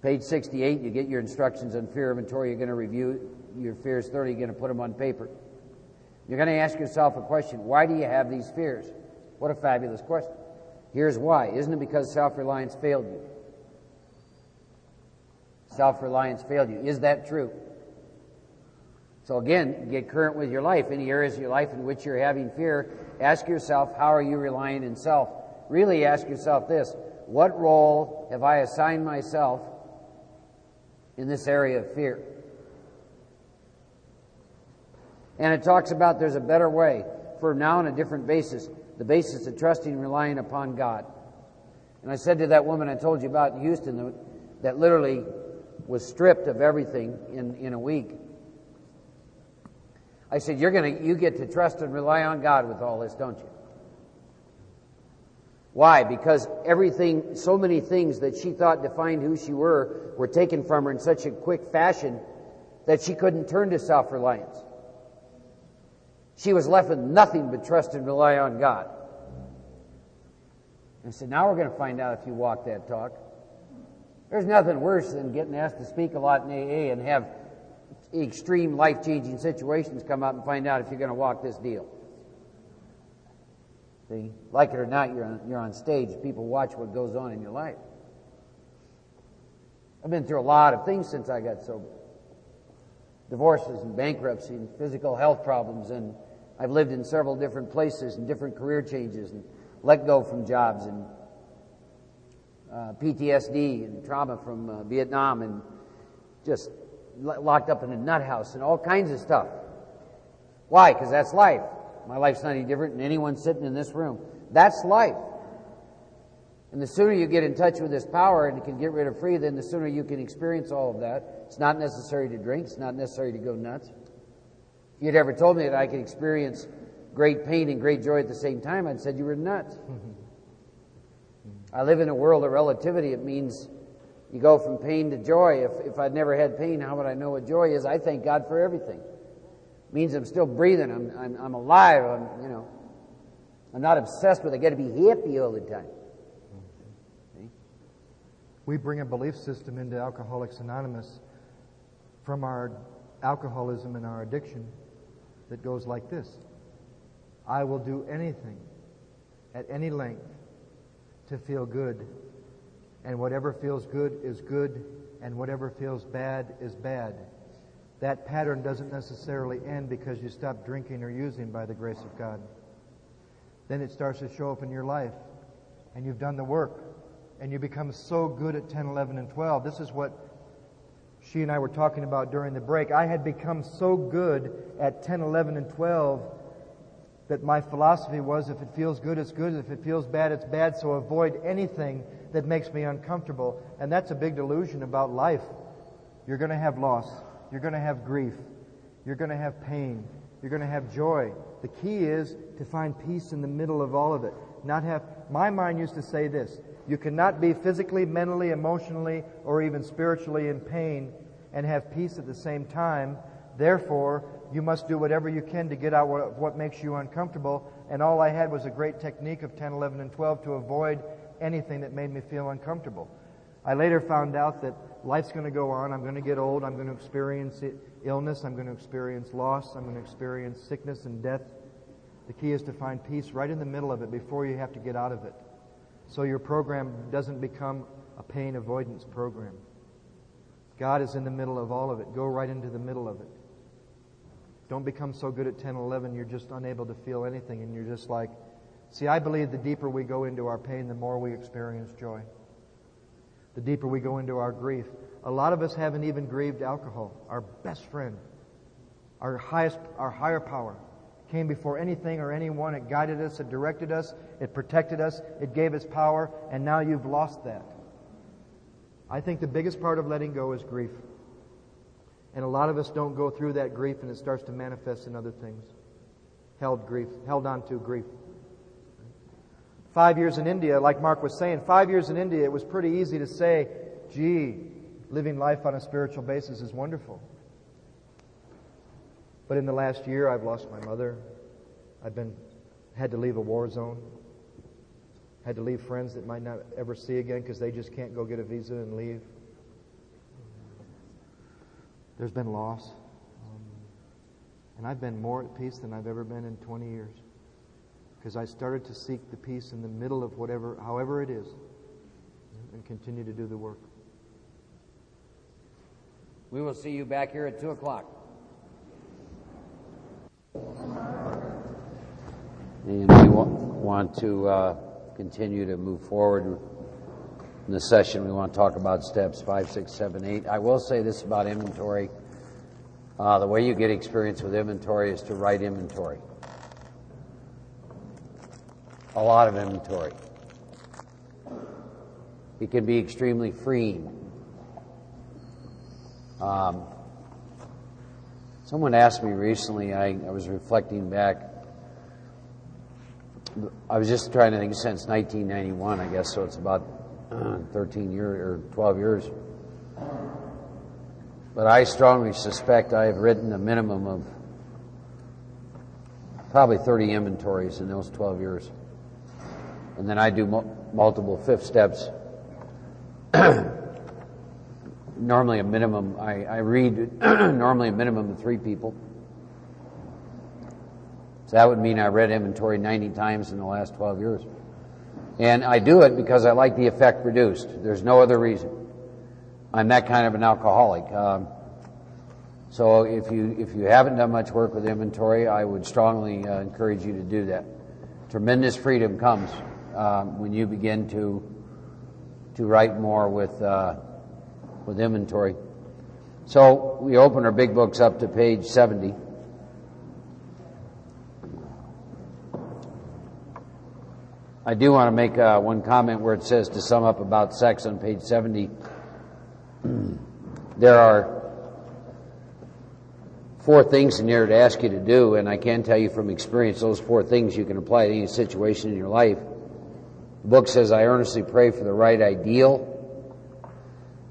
Page 68, you get your instructions on fear inventory. You're going to review your fears thoroughly. You're going to put them on paper. You're going to ask yourself a question. Why do you have these fears? What a fabulous question. Here's why. Isn't it because self-reliance failed you? Self-reliance failed you. Is that true? So again, get current with your life. Any areas of your life in which you're having fear, ask yourself, how are you relying in self? Really ask yourself this: what role have I assigned myself in this area of fear? And it talks about there's a better way for now on a different basis, the basis of trusting and relying upon God. And I said to that woman I told you about in Houston that literally was stripped of everything in a week, I said, you get to trust and rely on God with all this, don't you? Why? Because everything, so many things that she thought defined who she were taken from her in such a quick fashion that she couldn't turn to self-reliance. She was left with nothing but trust and rely on God. And I said, now we're going to find out if you walk that talk. There's nothing worse than getting asked to speak a lot in AA and have extreme life-changing situations come up and find out if you're going to walk this deal. See, like it or not, you're on stage. People watch what goes on in your life. I've been through a lot of things since I got sober. Divorces and bankruptcy and physical health problems, and I've lived in several different places and different career changes and let go from jobs and PTSD and trauma from Vietnam and just locked up in a nut house and all kinds of stuff. Why? Because that's life. My life's not any different than anyone sitting in this room. That's life. And the sooner you get in touch with this power and can get rid of free, then the sooner you can experience all of that. It's not necessary to drink. It's not necessary to go nuts. If you'd ever told me that I could experience great pain and great joy at the same time, I'd said you were nuts. I live in a world of relativity. It means you go from pain to joy. If I'd never had pain, how would I know what joy is? I thank God for everything. It means I'm still breathing. I'm alive. I'm not obsessed with I got to be happy all the time. We bring a belief system into Alcoholics Anonymous from our alcoholism and our addiction that goes like this: I will do anything at any length to feel good, and whatever feels good is good, and whatever feels bad is bad. That pattern doesn't necessarily end because you stop drinking or using by the grace of God. Then it starts to show up in your life, and you've done the work, and you become so good at 10, 11, and 12. This is what she and I were talking about during the break. I had become so good at 10, 11, and 12 that my philosophy was, if it feels good, it's good. If it feels bad, it's bad. So avoid anything that makes me uncomfortable. And that's a big delusion about life. You're going to have loss. You're going to have grief. You're going to have pain. You're going to have joy. The key is to find peace in the middle of all of it. My mind used to say this: you cannot be physically, mentally, emotionally, or even spiritually in pain and have peace at the same time. Therefore, you must do whatever you can to get out what makes you uncomfortable. And all I had was a great technique of 10, 11, and 12 to avoid anything that made me feel uncomfortable. I later found out that life's going to go on. I'm going to get old. I'm going to experience illness. I'm going to experience loss. I'm going to experience sickness and death. The key is to find peace right in the middle of it before you have to get out of it, so your program doesn't become a pain avoidance program. God is in the middle of all of it. Go right into the middle of it. Don't become so good at 10, 11 you're just unable to feel anything, and you're just like... See, I believe the deeper we go into our pain, the more we experience joy. The deeper we go into our grief. A lot of us haven't even grieved alcohol. Our best friend, our higher power, came before anything or anyone. It guided us, it directed us, it protected us, it gave us power, and now you've lost that. I think the biggest part of letting go is grief. And a lot of us don't go through that grief, and it starts to manifest in other things. Held on to grief. 5 years in India, like Mark was saying, 5 years in India, it was pretty easy to say, gee, living life on a spiritual basis is wonderful. But in the last year, I've lost my mother. I've been had to leave a war zone, had to leave friends that might not ever see again because they just can't go get a visa and leave. There's been loss. And I've been more at peace than I've ever been in 20 years. Because I started to seek the peace in the middle of however it is, and continue to do the work. We will see you back here at 2 o'clock. And we want to continue to move forward in the session. We want to talk about steps 5, 6, 7, 8. I will say this about inventory. The way you get experience with inventory is to write inventory. A lot of inventory. It can be extremely freeing. Someone asked me recently, I was reflecting back, I was just trying to think since 1991, I guess, so it's about 13 years or 12 years. But I strongly suspect I have written a minimum of probably 30 inventories in those 12 years. And then I do multiple fifth steps. Normally a minimum, I read normally a minimum of 3 people. So that would mean I read inventory 90 times in the last 12 years. And I do it because I like the effect produced. There's no other reason. I'm that kind of an alcoholic. So if you haven't done much work with inventory, I would strongly encourage you to do that. Tremendous freedom comes when you begin to write more with inventory. So we open our big books up to page 70. I do want to make one comment where it says to sum up about sex on page 70. There are 4 things in there to ask you to do, and I can tell you from experience those 4 things you can apply to any situation in your life. The book says, I earnestly pray for the right ideal.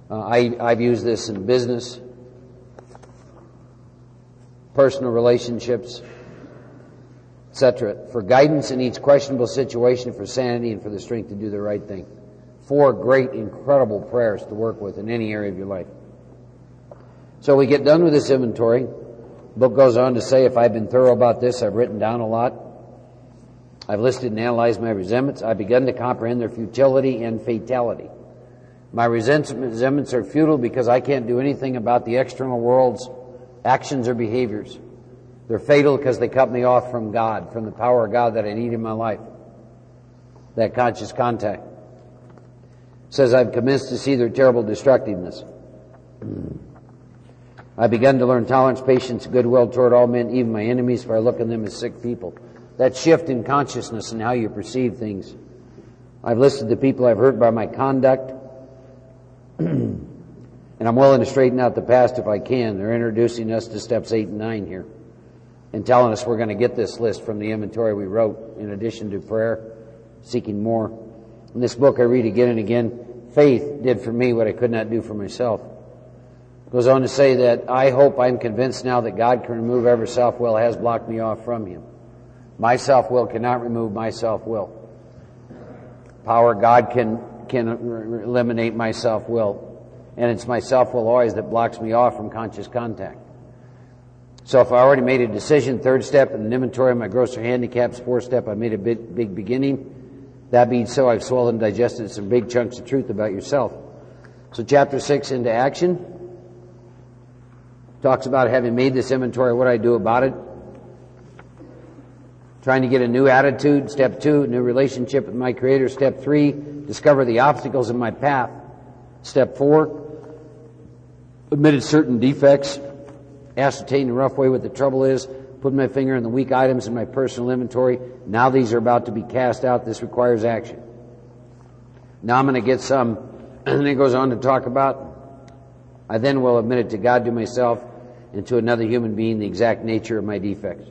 I've used this in business, personal relationships, etc. For guidance in each questionable situation, for sanity, and for the strength to do the right thing. 4 great, incredible prayers to work with in any area of your life. So we get done with this inventory. The book goes on to say, if I've been thorough about this, I've written down a lot. I've listed and analyzed my resentments. I've begun to comprehend their futility and fatality. My resentments are futile because I can't do anything about the external world's actions or behaviors. They're fatal because they cut me off from God, from the power of God that I need in my life. That conscious contact. It says, I've commenced to see their terrible destructiveness. I've begun to learn tolerance, patience, goodwill toward all men, even my enemies, for I look on them as sick people. That shift in consciousness and how you perceive things. I've listed the people I've hurt by my conduct, and I'm willing to straighten out the past if I can. They're introducing us to steps 8 and 9 here, and telling us we're going to get this list from the inventory we wrote, in addition to prayer, seeking more. In this book I read again and again, faith did for me what I could not do for myself. It goes on to say that I'm convinced now that God can remove every self-will has blocked me off from Him. My self-will cannot remove my self-will. Power of God can eliminate my self-will. And it's my self-will always that blocks me off from conscious contact. So if I already made a decision, 3rd step in an inventory of my grosser handicaps, 4th step, I made a big beginning. That being so, I've swallowed and digested some big chunks of truth about yourself. So chapter 6, into action, talks about having made this inventory, what I do about it. Trying to get a new attitude. Step 2, new relationship with my Creator. Step 3, discover the obstacles in my path. Step 4, admitted certain defects. Ascertain the rough way what the trouble is. Put my finger on the weak items in my personal inventory. Now these are about to be cast out. This requires action. Now I'm going to get some, and then it goes on to talk about, I then will admit it to God, to myself, and to another human being, the exact nature of my defects.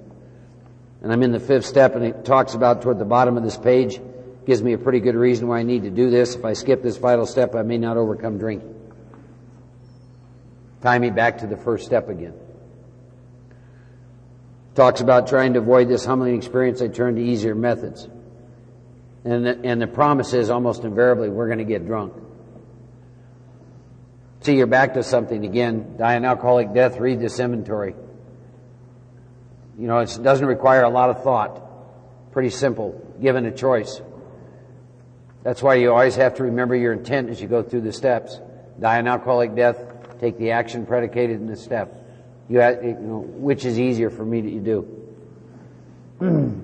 And I'm in the 5th step, and it talks about toward the bottom of this page, gives me a pretty good reason why I need to do this. If I skip this vital step, I may not overcome drinking. Tie me back to the 1st step again. Talks about trying to avoid this humbling experience, I turned to easier methods. And the promise is almost invariably we're going to get drunk. See, you're back to something again. Die an alcoholic death, read this inventory. You know, it doesn't require a lot of thought. Pretty simple, given a choice. That's why you always have to remember your intent as you go through the steps. Die an alcoholic death, take the action predicated in the step. Which is easier for me to do.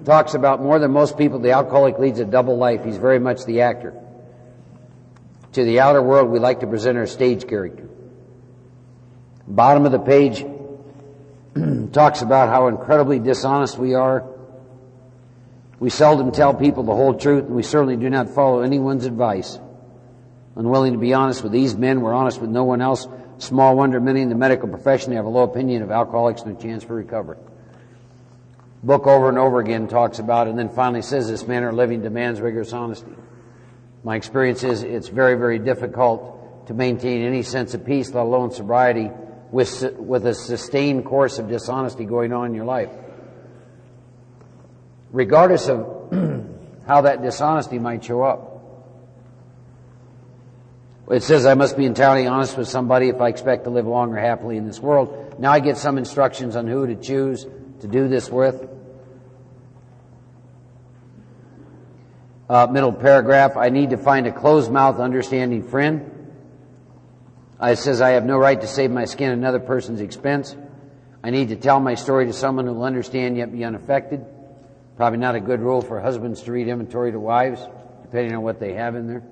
Talks about more than most people, the alcoholic leads a double life. He's very much the actor. To the outer world, we like to present our stage character. Bottom of the page talks about how incredibly dishonest we are. We seldom tell people the whole truth, and we certainly do not follow anyone's advice. Unwilling to be honest with these men, we're honest with no one else. Small wonder many in the medical profession have a low opinion of alcoholics and a chance for recovery. Book over and over again talks about, and then finally says this manner of living demands rigorous honesty. My experience is it's very, very difficult to maintain any sense of peace, let alone sobriety, with a sustained course of dishonesty going on in your life. Regardless of how that dishonesty might show up. It says I must be entirely honest with somebody if I expect to live long or happily in this world. Now I get some instructions on who to choose to do this with. Middle paragraph, I need to find a closed-mouthed, understanding friend. It says I have no right to save my skin at another person's expense. I need to tell my story to someone who will understand yet be unaffected. Probably not a good rule for husbands to read inventory to wives, depending on what they have in there.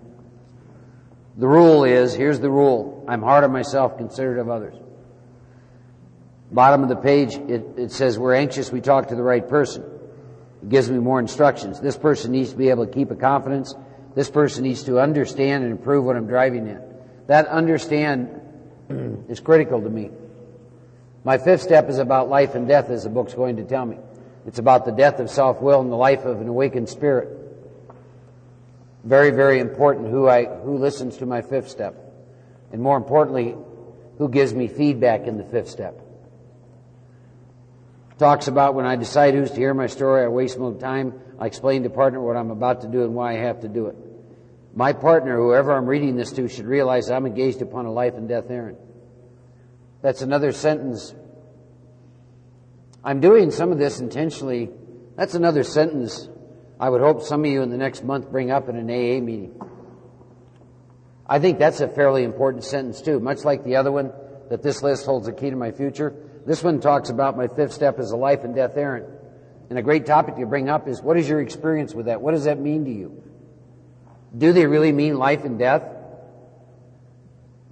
The rule is, here's the rule, I'm hard on myself, considerate of others. Bottom of the page, it says we're anxious we talk to the right person. It gives me more instructions. This person needs to be able to keep a confidence. This person needs to understand and improve what I'm driving at. That understand is critical to me. My fifth step is about life and death, as the book's going to tell me. It's about the death of self-will and the life of an awakened spirit. Very, very important who listens to my fifth step. And more importantly, who gives me feedback in the fifth step. Talks about when I decide who's to hear my story, I waste no time. I explain to partner what I'm about to do and why I have to do it. My partner, whoever I'm reading this to, should realize I'm engaged upon a life and death errand. That's another sentence. I'm doing some of this intentionally. That's another sentence I would hope some of you in the next month bring up in an AA meeting. I think that's a fairly important sentence too, much like the other one, that this list holds the key to my future. This one talks about my fifth step as a life and death errand. And a great topic to bring up is, what is your experience with that? What does that mean to you? Do they really mean life and death?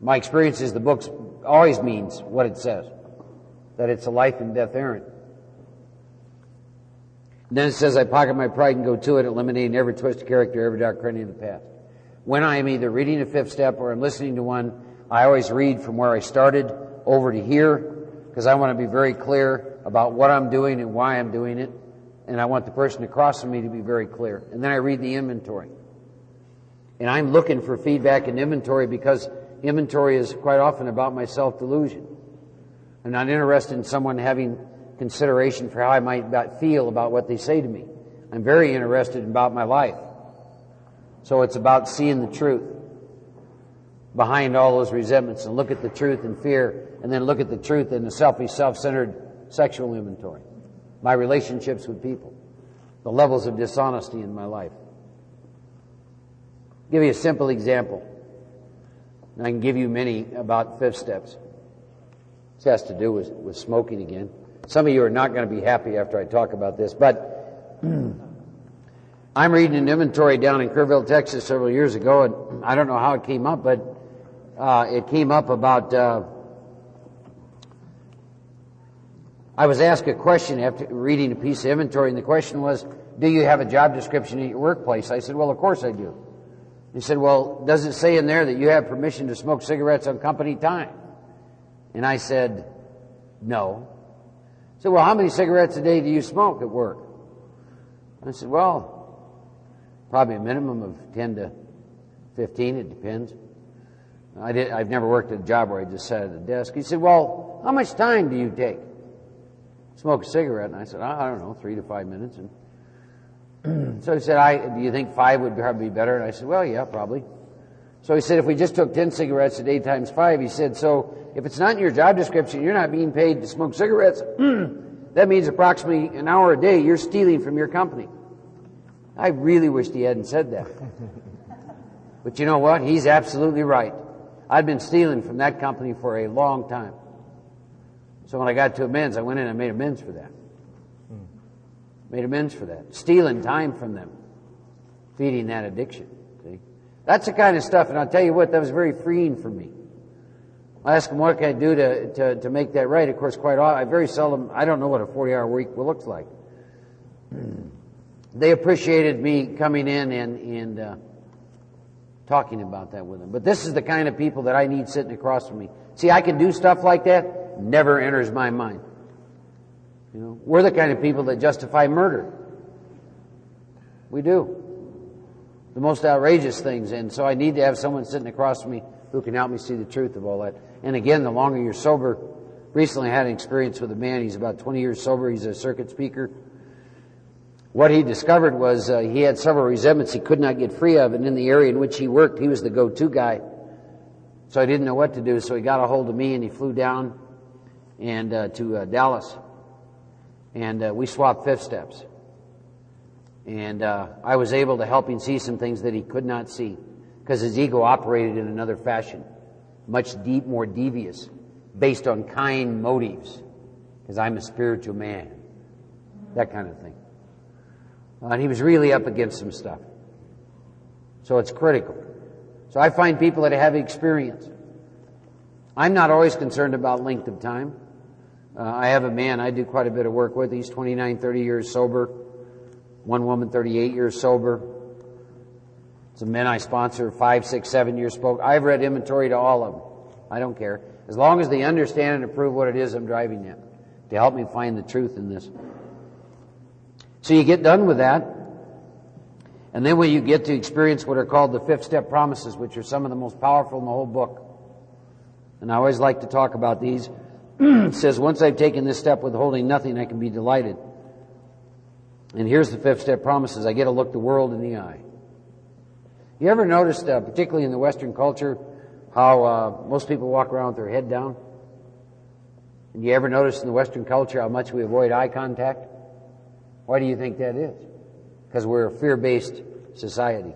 My experience is the book always means what it says, that it's a life and death errand. And then it says, I pocket my pride and go to it, eliminating every twist of character, every dark cranny of the past. When I am either reading a fifth step or I'm listening to one, I always read from where I started over to here, because I want to be very clear about what I'm doing and why I'm doing it. And I want the person across from me to be very clear. And then I read the inventory. And I'm looking for feedback in inventory because inventory is quite often about my self-delusion. I'm not interested in someone having consideration for how I might feel about what they say to me. I'm very interested about my life. So it's about seeing the truth behind all those resentments, and look at the truth in fear, and then look at the truth in the selfish, self-centered sexual inventory. My relationships with people. The levels of dishonesty in my life. I'll give you a simple example. And I can give you many about fifth steps. This has to do with smoking again. Some of you are not going to be happy after I talk about this, but I'm reading an inventory down in Kerrville, Texas several years ago, and I don't know how it came up, but it came up about, I was asked a question after reading a piece of inventory, and the question was, do you have a job description at your workplace? I said, well, of course I do. He said, well, does it say in there that you have permission to smoke cigarettes on company time? And I said, no. He said, well, how many cigarettes a day do you smoke at work? I said, well, probably a minimum of 10 to 15, it depends. I've never worked at a job where I just sat at a desk. He said, well, how much time do you take? smoke a cigarette? And I said, I don't know, 3 to 5 minutes. And so he said, do you think 5 would probably be better? And I said, well, yeah, probably. So he said, if we just took 10 cigarettes a day times 5, he said, so if it's not in your job description, you're not being paid to smoke cigarettes, that means approximately an hour a day you're stealing from your company. I really wished he hadn't said that. But you know what? He's absolutely right. I'd been stealing from that company for a long time. So when I got to amends, I went in and made amends for that. Made amends for that. Stealing time from them. Feeding that addiction. See? That's the kind of stuff, and I'll tell you what, that was very freeing for me. I asked them, what can I do to make that right? Of course, quite often, I don't know what a 40-hour week looks like. They appreciated me coming in and talking about that with them. But this is the kind of people that I need sitting across from me. See, I can do stuff like that, never enters my mind. You know, we're the kind of people that justify murder. We do. The most outrageous things. And so I need to have someone sitting across from me who can help me see the truth of all that. And again, the longer you're sober, recently I had an experience with a man. He's about 20 years sober. He's a circuit speaker. What he discovered was he had several resentments he could not get free of. And in the area in which he worked, he was the go-to guy. So I didn't know what to do. So he got a hold of me and he flew down and to Dallas. And we swapped fifth steps. And I was able to help him see some things that he could not see because his ego operated in another fashion, much more devious, based on kind motives, because I'm a spiritual man, that kind of thing. And he was really up against some stuff. So it's critical. So I find people that have experience. I'm not always concerned about length of time. I have a man I do quite a bit of work with. He's 29, 30 years sober. One woman, 38 years sober. Some men I sponsor, 5, 6, 7 years spoke. I've read inventory to all of them. I don't care. As long as they understand and approve what it is I'm driving at, to help me find the truth in this. So you get done with that, and then when you get to experience what are called the 5th step promises, which are some of the most powerful in the whole book. And I always like to talk about these. It says, once I've taken this step withholding nothing, I can be delighted. And here's the 5th step promises. I get to look the world in the eye. You ever noticed, particularly in the Western culture, how most people walk around with their head down? And you ever notice in the Western culture how much we avoid eye contact? Why do you think that is? Because we're a fear-based society.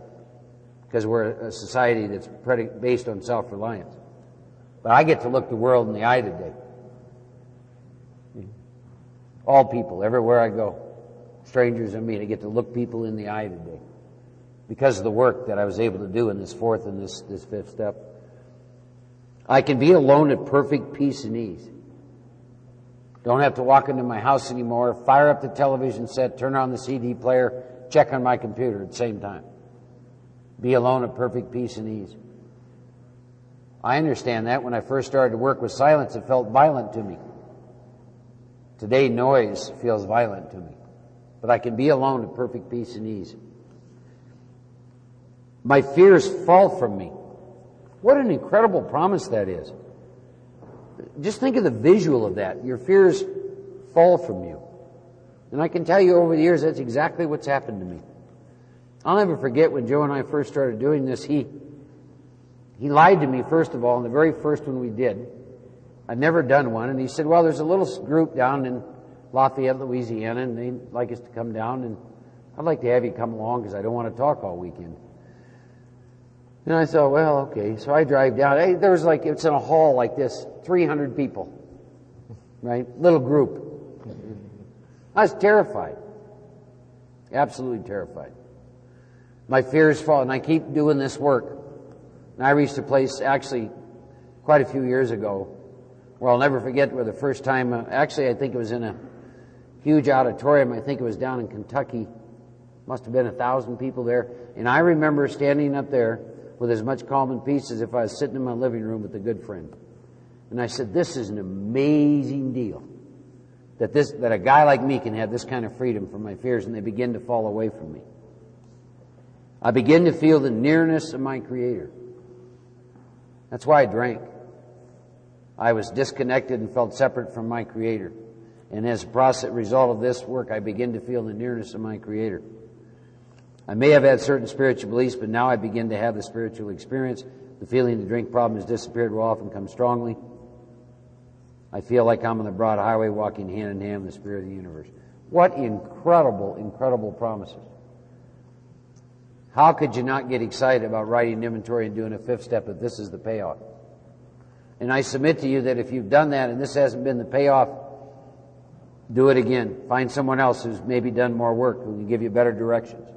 Because we're a society that's based on self-reliance. But I get to look the world in the eye today. All people, everywhere I go. Strangers I meet, I get to look people in the eye today. Because of the work that I was able to do in this 4th and this 5th step. I can be alone at perfect peace and ease. Don't have to walk into my house anymore, fire up the television set, turn on the CD player, check on my computer at the same time. Be alone at perfect peace and ease. I understand that. When I first started to work with silence, it felt violent to me. Today, noise feels violent to me. But I can be alone at perfect peace and ease. My fears fall from me. What an incredible promise that is. Just think of the visual of that. Your fears fall from you. And I can tell you over the years, that's exactly what's happened to me. I'll never forget when Joe and I first started doing this, he lied to me, first of all, in the very first one we did. I'd never done one, and he said, well, there's a little group down in Lafayette, Louisiana, and they'd like us to come down, and I'd like to have you come along because I don't want to talk all weekend. And I thought, well, okay. So I drive down. Hey, there was it's in a hall like this, 300 people, right? Little group. I was terrified. Absolutely terrified. My fears fall, and I keep doing this work. And I reached a place, actually, quite a few years ago, where I'll never forget where the first time, actually I think it was in a huge auditorium. I think it was down in Kentucky. Must have been 1,000 people there. And I remember standing up there with as much calm and peace as if I was sitting in my living room with a good friend. And I said, this is an amazing deal. That a guy like me can have this kind of freedom from my fears, and they begin to fall away from me. I begin to feel the nearness of my Creator. That's why I drank. I was disconnected and felt separate from my Creator. And as a result of this work, I begin to feel the nearness of my Creator. I may have had certain spiritual beliefs, but now I begin to have the spiritual experience. The feeling the drink problem has disappeared will often come strongly. I feel like I'm on the broad highway walking hand in hand with the Spirit of the universe. What incredible, incredible promises. How could you not get excited about writing an inventory and doing a fifth step if this is the payoff? And I submit to you that if you've done that and this hasn't been the payoff, do it again. Find someone else who's maybe done more work, who can give you better directions.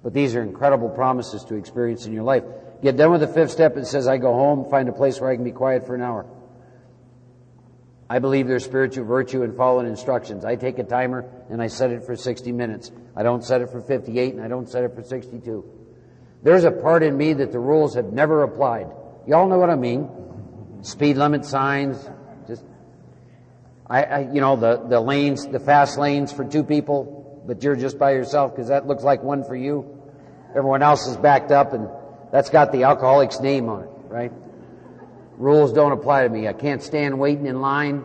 But these are incredible promises to experience in your life. Get done with the fifth step. It says, I go home, find a place where I can be quiet for an hour. I believe there's spiritual virtue in following instructions. I take a timer and I set it for 60 minutes. I don't set it for 58 and I don't set it for 62. There's a part in me that the rules have never applied. Y'all know what I mean. Speed limit signs, just, the lanes, the fast lanes for two people, but you're just by yourself because that looks like one for you. Everyone else is backed up and that's got the alcoholic's name on it, right? Rules don't apply to me. I can't stand waiting in line.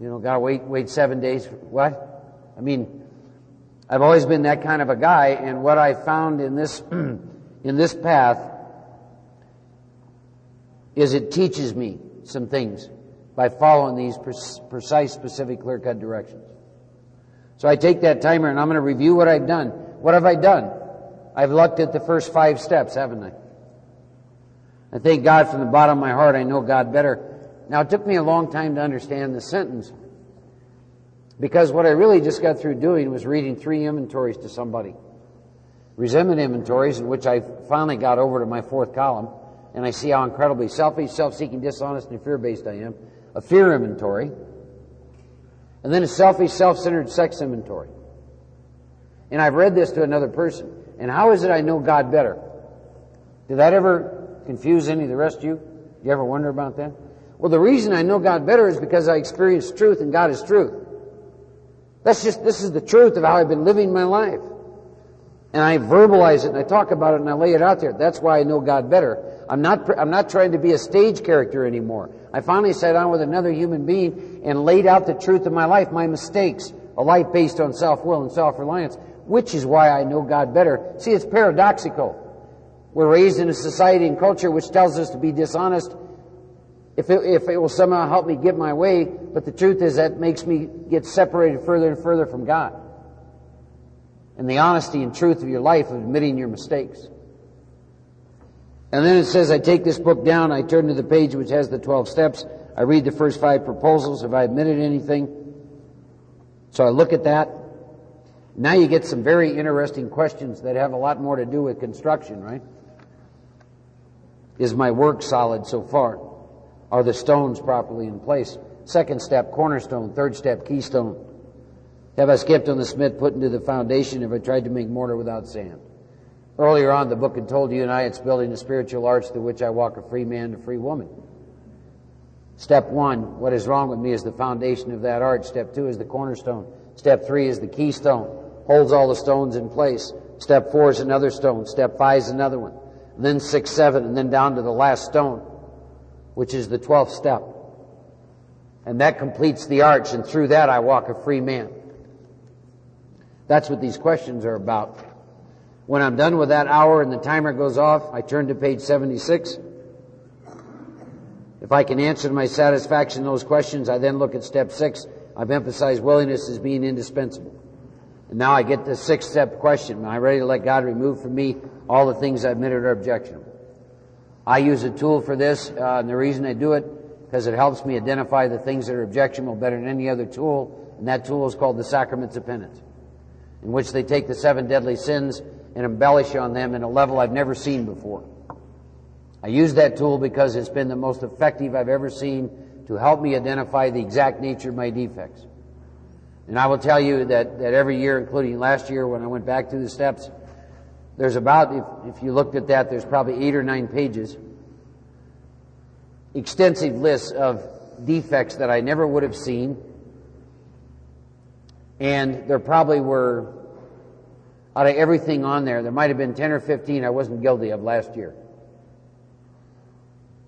Gotta wait 7 days. What? I mean, I've always been that kind of a guy, and what I found in this, in this path is it teaches me some things by following these precise, specific, clear-cut directions. So I take that timer and I'm going to review what I've done. What have I done? I've looked at the first 5 steps, haven't I? I thank God from the bottom of my heart I know God better. Now, it took me a long time to understand the sentence, because what I really just got through doing was reading 3 inventories to somebody. Resentment inventories, in which I finally got over to my 4th column, and I see how incredibly selfish, self-seeking, dishonest, and fear-based I am. A fear inventory. And then a selfish, self-centered sex inventory. And I've read this to another person. And how is it I know God better? Did that ever confuse any of the rest of you? You ever wonder about that? Well, the reason I know God better is because I experience truth, and God is truth. This is the truth of how I've been living my life. And I verbalize it, and I talk about it, and I lay it out there. That's why I know God better. I'm not trying to be a stage character anymore. I finally sat down with another human being and laid out the truth of my life, my mistakes, a life based on self-will and self-reliance, which is why I know God better. See, it's paradoxical. We're raised in a society and culture which tells us to be dishonest if it will somehow help me get my way, but the truth is that makes me get separated further and further from God. And the honesty and truth of your life of admitting your mistakes. And then it says, I take this book down, I turn to the page which has the 12 steps, I read the first 5 proposals, have I admitted anything? So I look at that. Now you get some very interesting questions that have a lot more to do with construction, right? Is my work solid so far? Are the stones properly in place? 2nd step, cornerstone. 3rd step, keystone. Have I skipped on the smith put into the foundation? Have I tried to make mortar without sand? Earlier on, the book had told you and I it's building a spiritual arch through which I walk a free man to free woman. Step 1, what is wrong with me is the foundation of that arch. Step 2 is the cornerstone. Step 3 is the keystone. Holds all the stones in place. Step 4 is another stone. Step 5 is another one. And then 6, 7, and then down to the last stone, which is the 12th step. And that completes the arch, and through that I walk a free man. That's what these questions are about. When I'm done with that hour and the timer goes off, I turn to page 76. If I can answer to my satisfaction those questions, I then look at step 6. I've emphasized willingness as being indispensable. And now I get the 6th step question. Am I ready to let God remove from me all the things I admitted are objectionable? I use a tool for this, and the reason I do it, because it helps me identify the things that are objectionable better than any other tool, and that tool is called the Sacraments of Penance, in which they take the 7 deadly sins and embellish on them in a level I've never seen before. I use that tool because it's been the most effective I've ever seen to help me identify the exact nature of my defects. And I will tell you that every year, including last year when I went back through the steps, there's about, if you looked at that, there's probably 8 or 9 pages, extensive lists of defects that I never would have seen. And there probably were, out of everything on there might have been 10 or 15 I wasn't guilty of last year.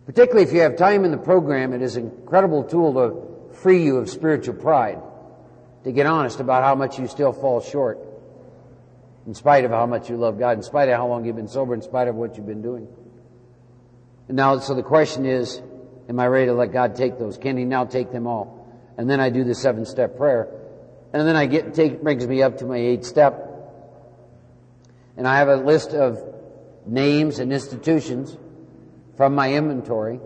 Particularly if you have time in the program, it is an incredible tool to free you of spiritual pride, to get honest about how much you still fall short, in spite of how much you love God, in spite of how long you've been sober, in spite of what you've been doing. And now, so the question is, am I ready to let God take those? Can He now take them all? And then I do the 7-step prayer. And then brings me up to my 8th step. And I have a list of names and institutions from my inventory.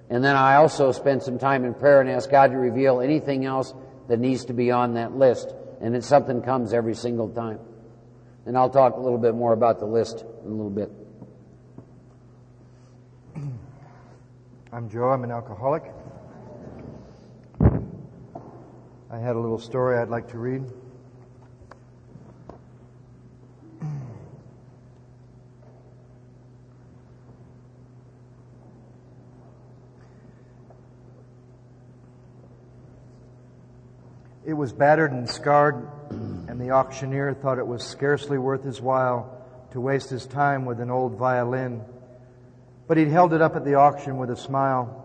And then I also spend some time in prayer and ask God to reveal anything else that needs to be on that list. And then something comes every single time. And I'll talk a little bit more about the list in a little bit. I'm Joe. I'm an alcoholic. I had a little story I'd like to read. It was battered and scarred, and the auctioneer thought it was scarcely worth his while to waste his time with an old violin. But he held it up at the auction with a smile.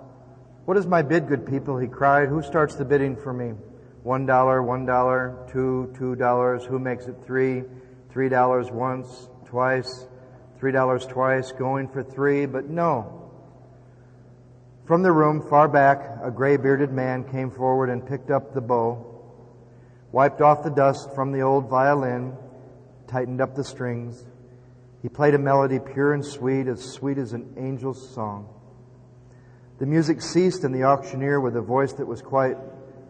"What is my bid, good people?" he cried. "Who starts the bidding for me? $1, $1, $2, who makes it $3? $3 once, twice, $3 twice, going for $3, but no." From the room far back, a gray-bearded man came forward and picked up the bow, wiped off the dust from the old violin, tightened up the strings. He played a melody pure and sweet as an angel's song. The music ceased, and the auctioneer, with a voice that was quite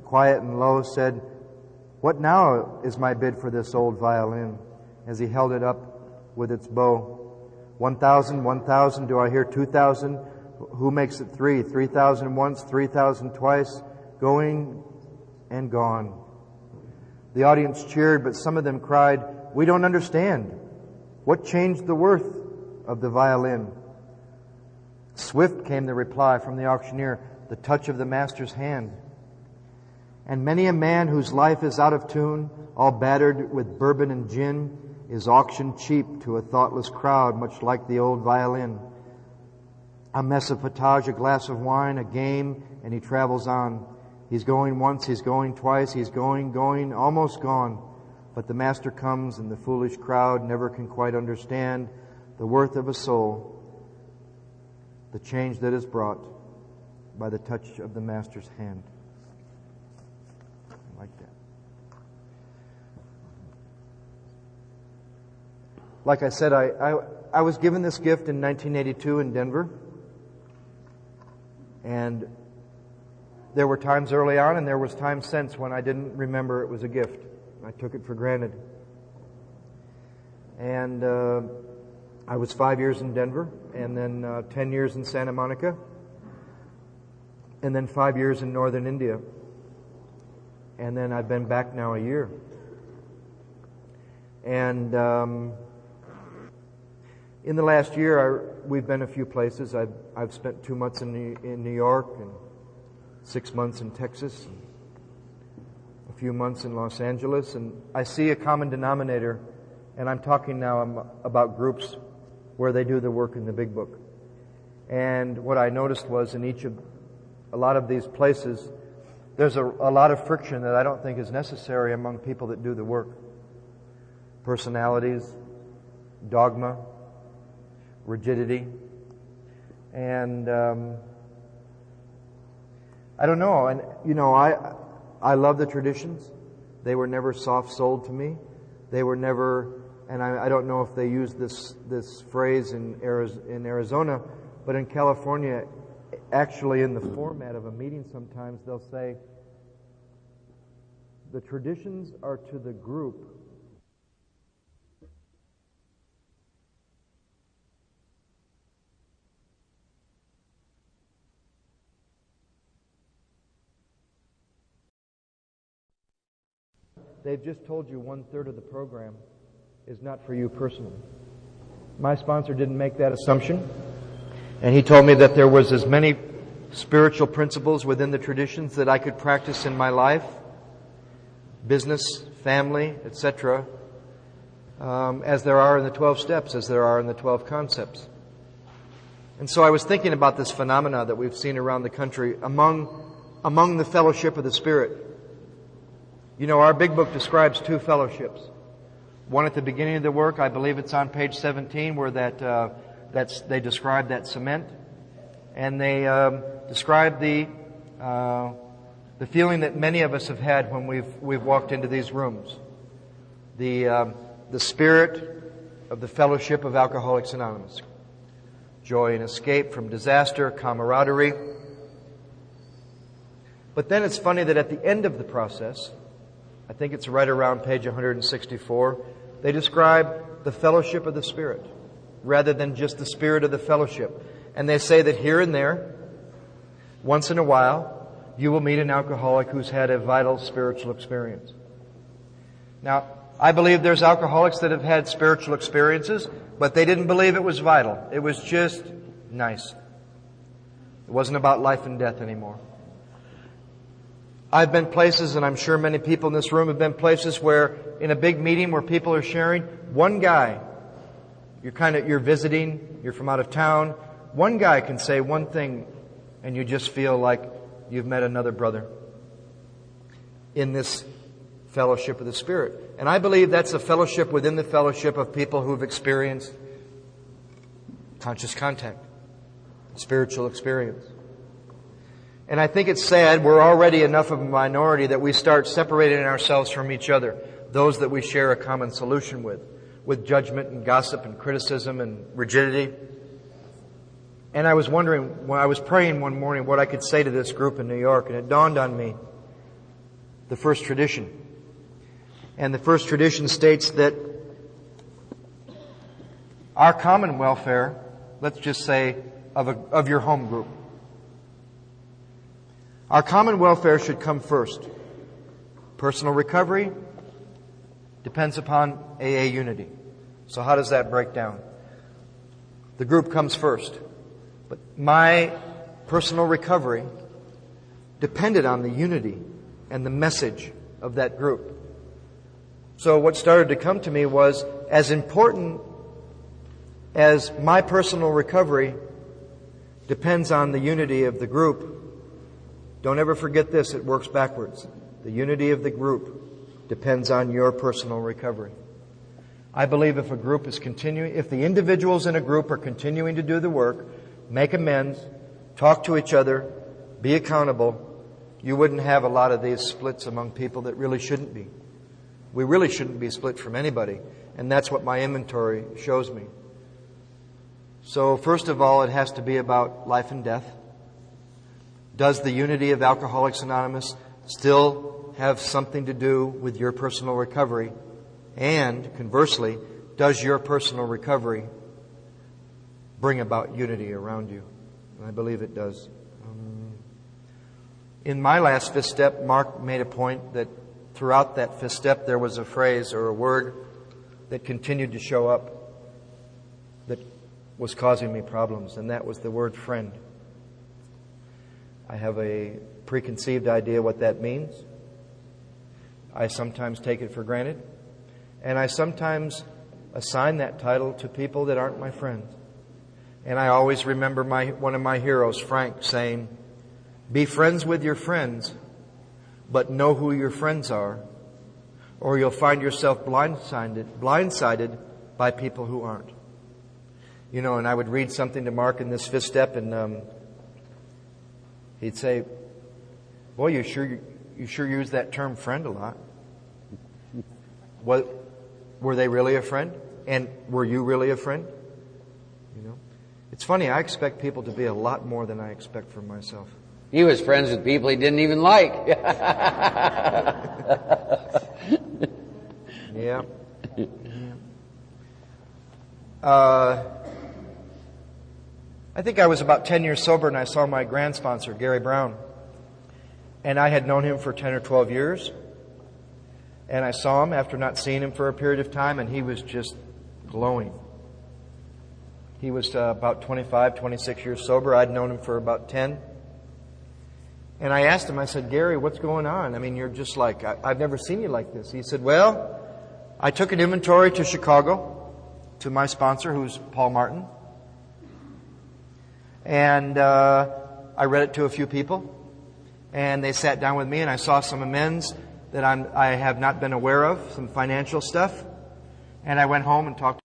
quiet and low, said, "What now is my bid for this old violin?" as he held it up with its bow. 1,000, 1,000, do I hear 2,000? Who makes it 3? 3,000 once, 3,000 twice, going and gone. The audience cheered, but some of them cried, "We don't understand. What changed the worth of the violin?" Swift came the reply from the auctioneer, "The touch of the master's hand." And many a man whose life is out of tune, all battered with bourbon and gin, is auctioned cheap to a thoughtless crowd, much like the old violin. A mess of potage, a glass of wine, a game, and he travels on. He's going once, he's going twice, he's going, almost gone. But the master comes, and the foolish crowd never can quite understand the worth of a soul, the change that is brought by the touch of the master's hand. I like that. Like I said, I was given this gift in 1982 in Denver. And there were times early on, and there was times since when I didn't remember it was a gift. I took it for granted. And I was 5 years in Denver, and then 10 years in Santa Monica, and then 5 years in northern India. And then I've been back now a year. And in the last year, we've been a few places. I've spent 2 months in New York, and 6 months in Texas, and a few months in Los Angeles, and I see a common denominator, and I'm talking now about groups where they do the work in the Big Book. And what I noticed was in a lot of these places, there's a lot of friction that I don't think is necessary among people that do the work. Personalities, dogma, rigidity, and I don't know. And I love the traditions. They were never soft-sold to me. They were never, and I don't know if they use this phrase in Arizona, but in California, actually in the format of a meeting sometimes they'll say, the traditions are to the group they've just told you 1/3 of the program is not for you personally. My sponsor didn't make that assumption, and he told me that there was as many spiritual principles within the traditions that I could practice in my life, business, family, etc., as there are in the 12 steps, as there are in the 12 concepts. And so I was thinking about this phenomena that we've seen around the country among among the fellowship of the Spirit. You know, our big book describes two fellowships. One at the beginning of the work, I believe it's on page 17, where they describe that cement, and they describe the feeling that many of us have had when we've walked into these rooms. The spirit of the fellowship of Alcoholics Anonymous. Joy and escape from disaster, camaraderie. But then it's funny that at the end of the process, I think it's right around page 164, they describe the fellowship of the Spirit rather than just the spirit of the fellowship. And they say that here and there, once in a while, you will meet an alcoholic who's had a vital spiritual experience. Now, I believe there's alcoholics that have had spiritual experiences, but they didn't believe it was vital. It was just nice. It wasn't about life and death anymore. I've been places, and I'm sure many people in this room have been places where in a big meeting where people are sharing, one guy, you're visiting, you're from out of town, one guy can say one thing and you just feel like you've met another brother in this fellowship of the Spirit. And I believe that's a fellowship within the fellowship of people who've experienced conscious contact, spiritual experience. And I think it's sad we're already enough of a minority that we start separating ourselves from each other, those that we share a common solution with judgment and gossip and criticism and rigidity. And I was wondering, when I was praying one morning, what I could say to this group in New York, and it dawned on me, the first tradition. And the first tradition states that our common welfare, let's just say, of your home group, our common welfare should come first. Personal recovery depends upon AA unity. So how does that break down? The group comes first. But my personal recovery depended on the unity and the message of that group. So what started to come to me was, as important as my personal recovery depends on the unity of the group, don't ever forget this, it works backwards. The unity of the group depends on your personal recovery. I believe if the individuals in a group are continuing to do the work, make amends, talk to each other, be accountable, you wouldn't have a lot of these splits among people that really shouldn't be. We really shouldn't be split from anybody, and that's what my inventory shows me. So first of all, it has to be about life and death. Does the unity of Alcoholics Anonymous still have something to do with your personal recovery? And conversely, does your personal recovery bring about unity around you? And I believe it does. In my last fifth step, Mark made a point that throughout that fifth step there was a phrase or a word that continued to show up that was causing me problems, and that was the word friend. I have a preconceived idea what that means. I sometimes take it for granted. And I sometimes assign that title to people that aren't my friends. And I always remember one of my heroes, Frank, saying, "Be friends with your friends, but know who your friends are, or you'll find yourself blindsided by people who aren't." You know, and I would read something to Mark in this fifth step, and he'd say, "Boy, you sure use that term friend a lot. Were they really a friend? And were you really a friend?" You know, it's funny. I expect people to be a lot more than I expect from myself. He was friends with people he didn't even like. Yeah. I think I was about 10 years sober, and I saw my grand sponsor, Gary Brown. And I had known him for 10 or 12 years. And I saw him after not seeing him for a period of time, and he was just glowing. He was about 25, 26 years sober. I'd known him for about 10. And I asked him, I said, "Gary, what's going on? I mean, you're just like, I've never seen you like this." He said, "Well, I took an inventory to Chicago to my sponsor, who's Paul Martin. And I read it to a few people. And they sat down with me, and I saw some amends that I have not been aware of, some financial stuff. And I went home and talked to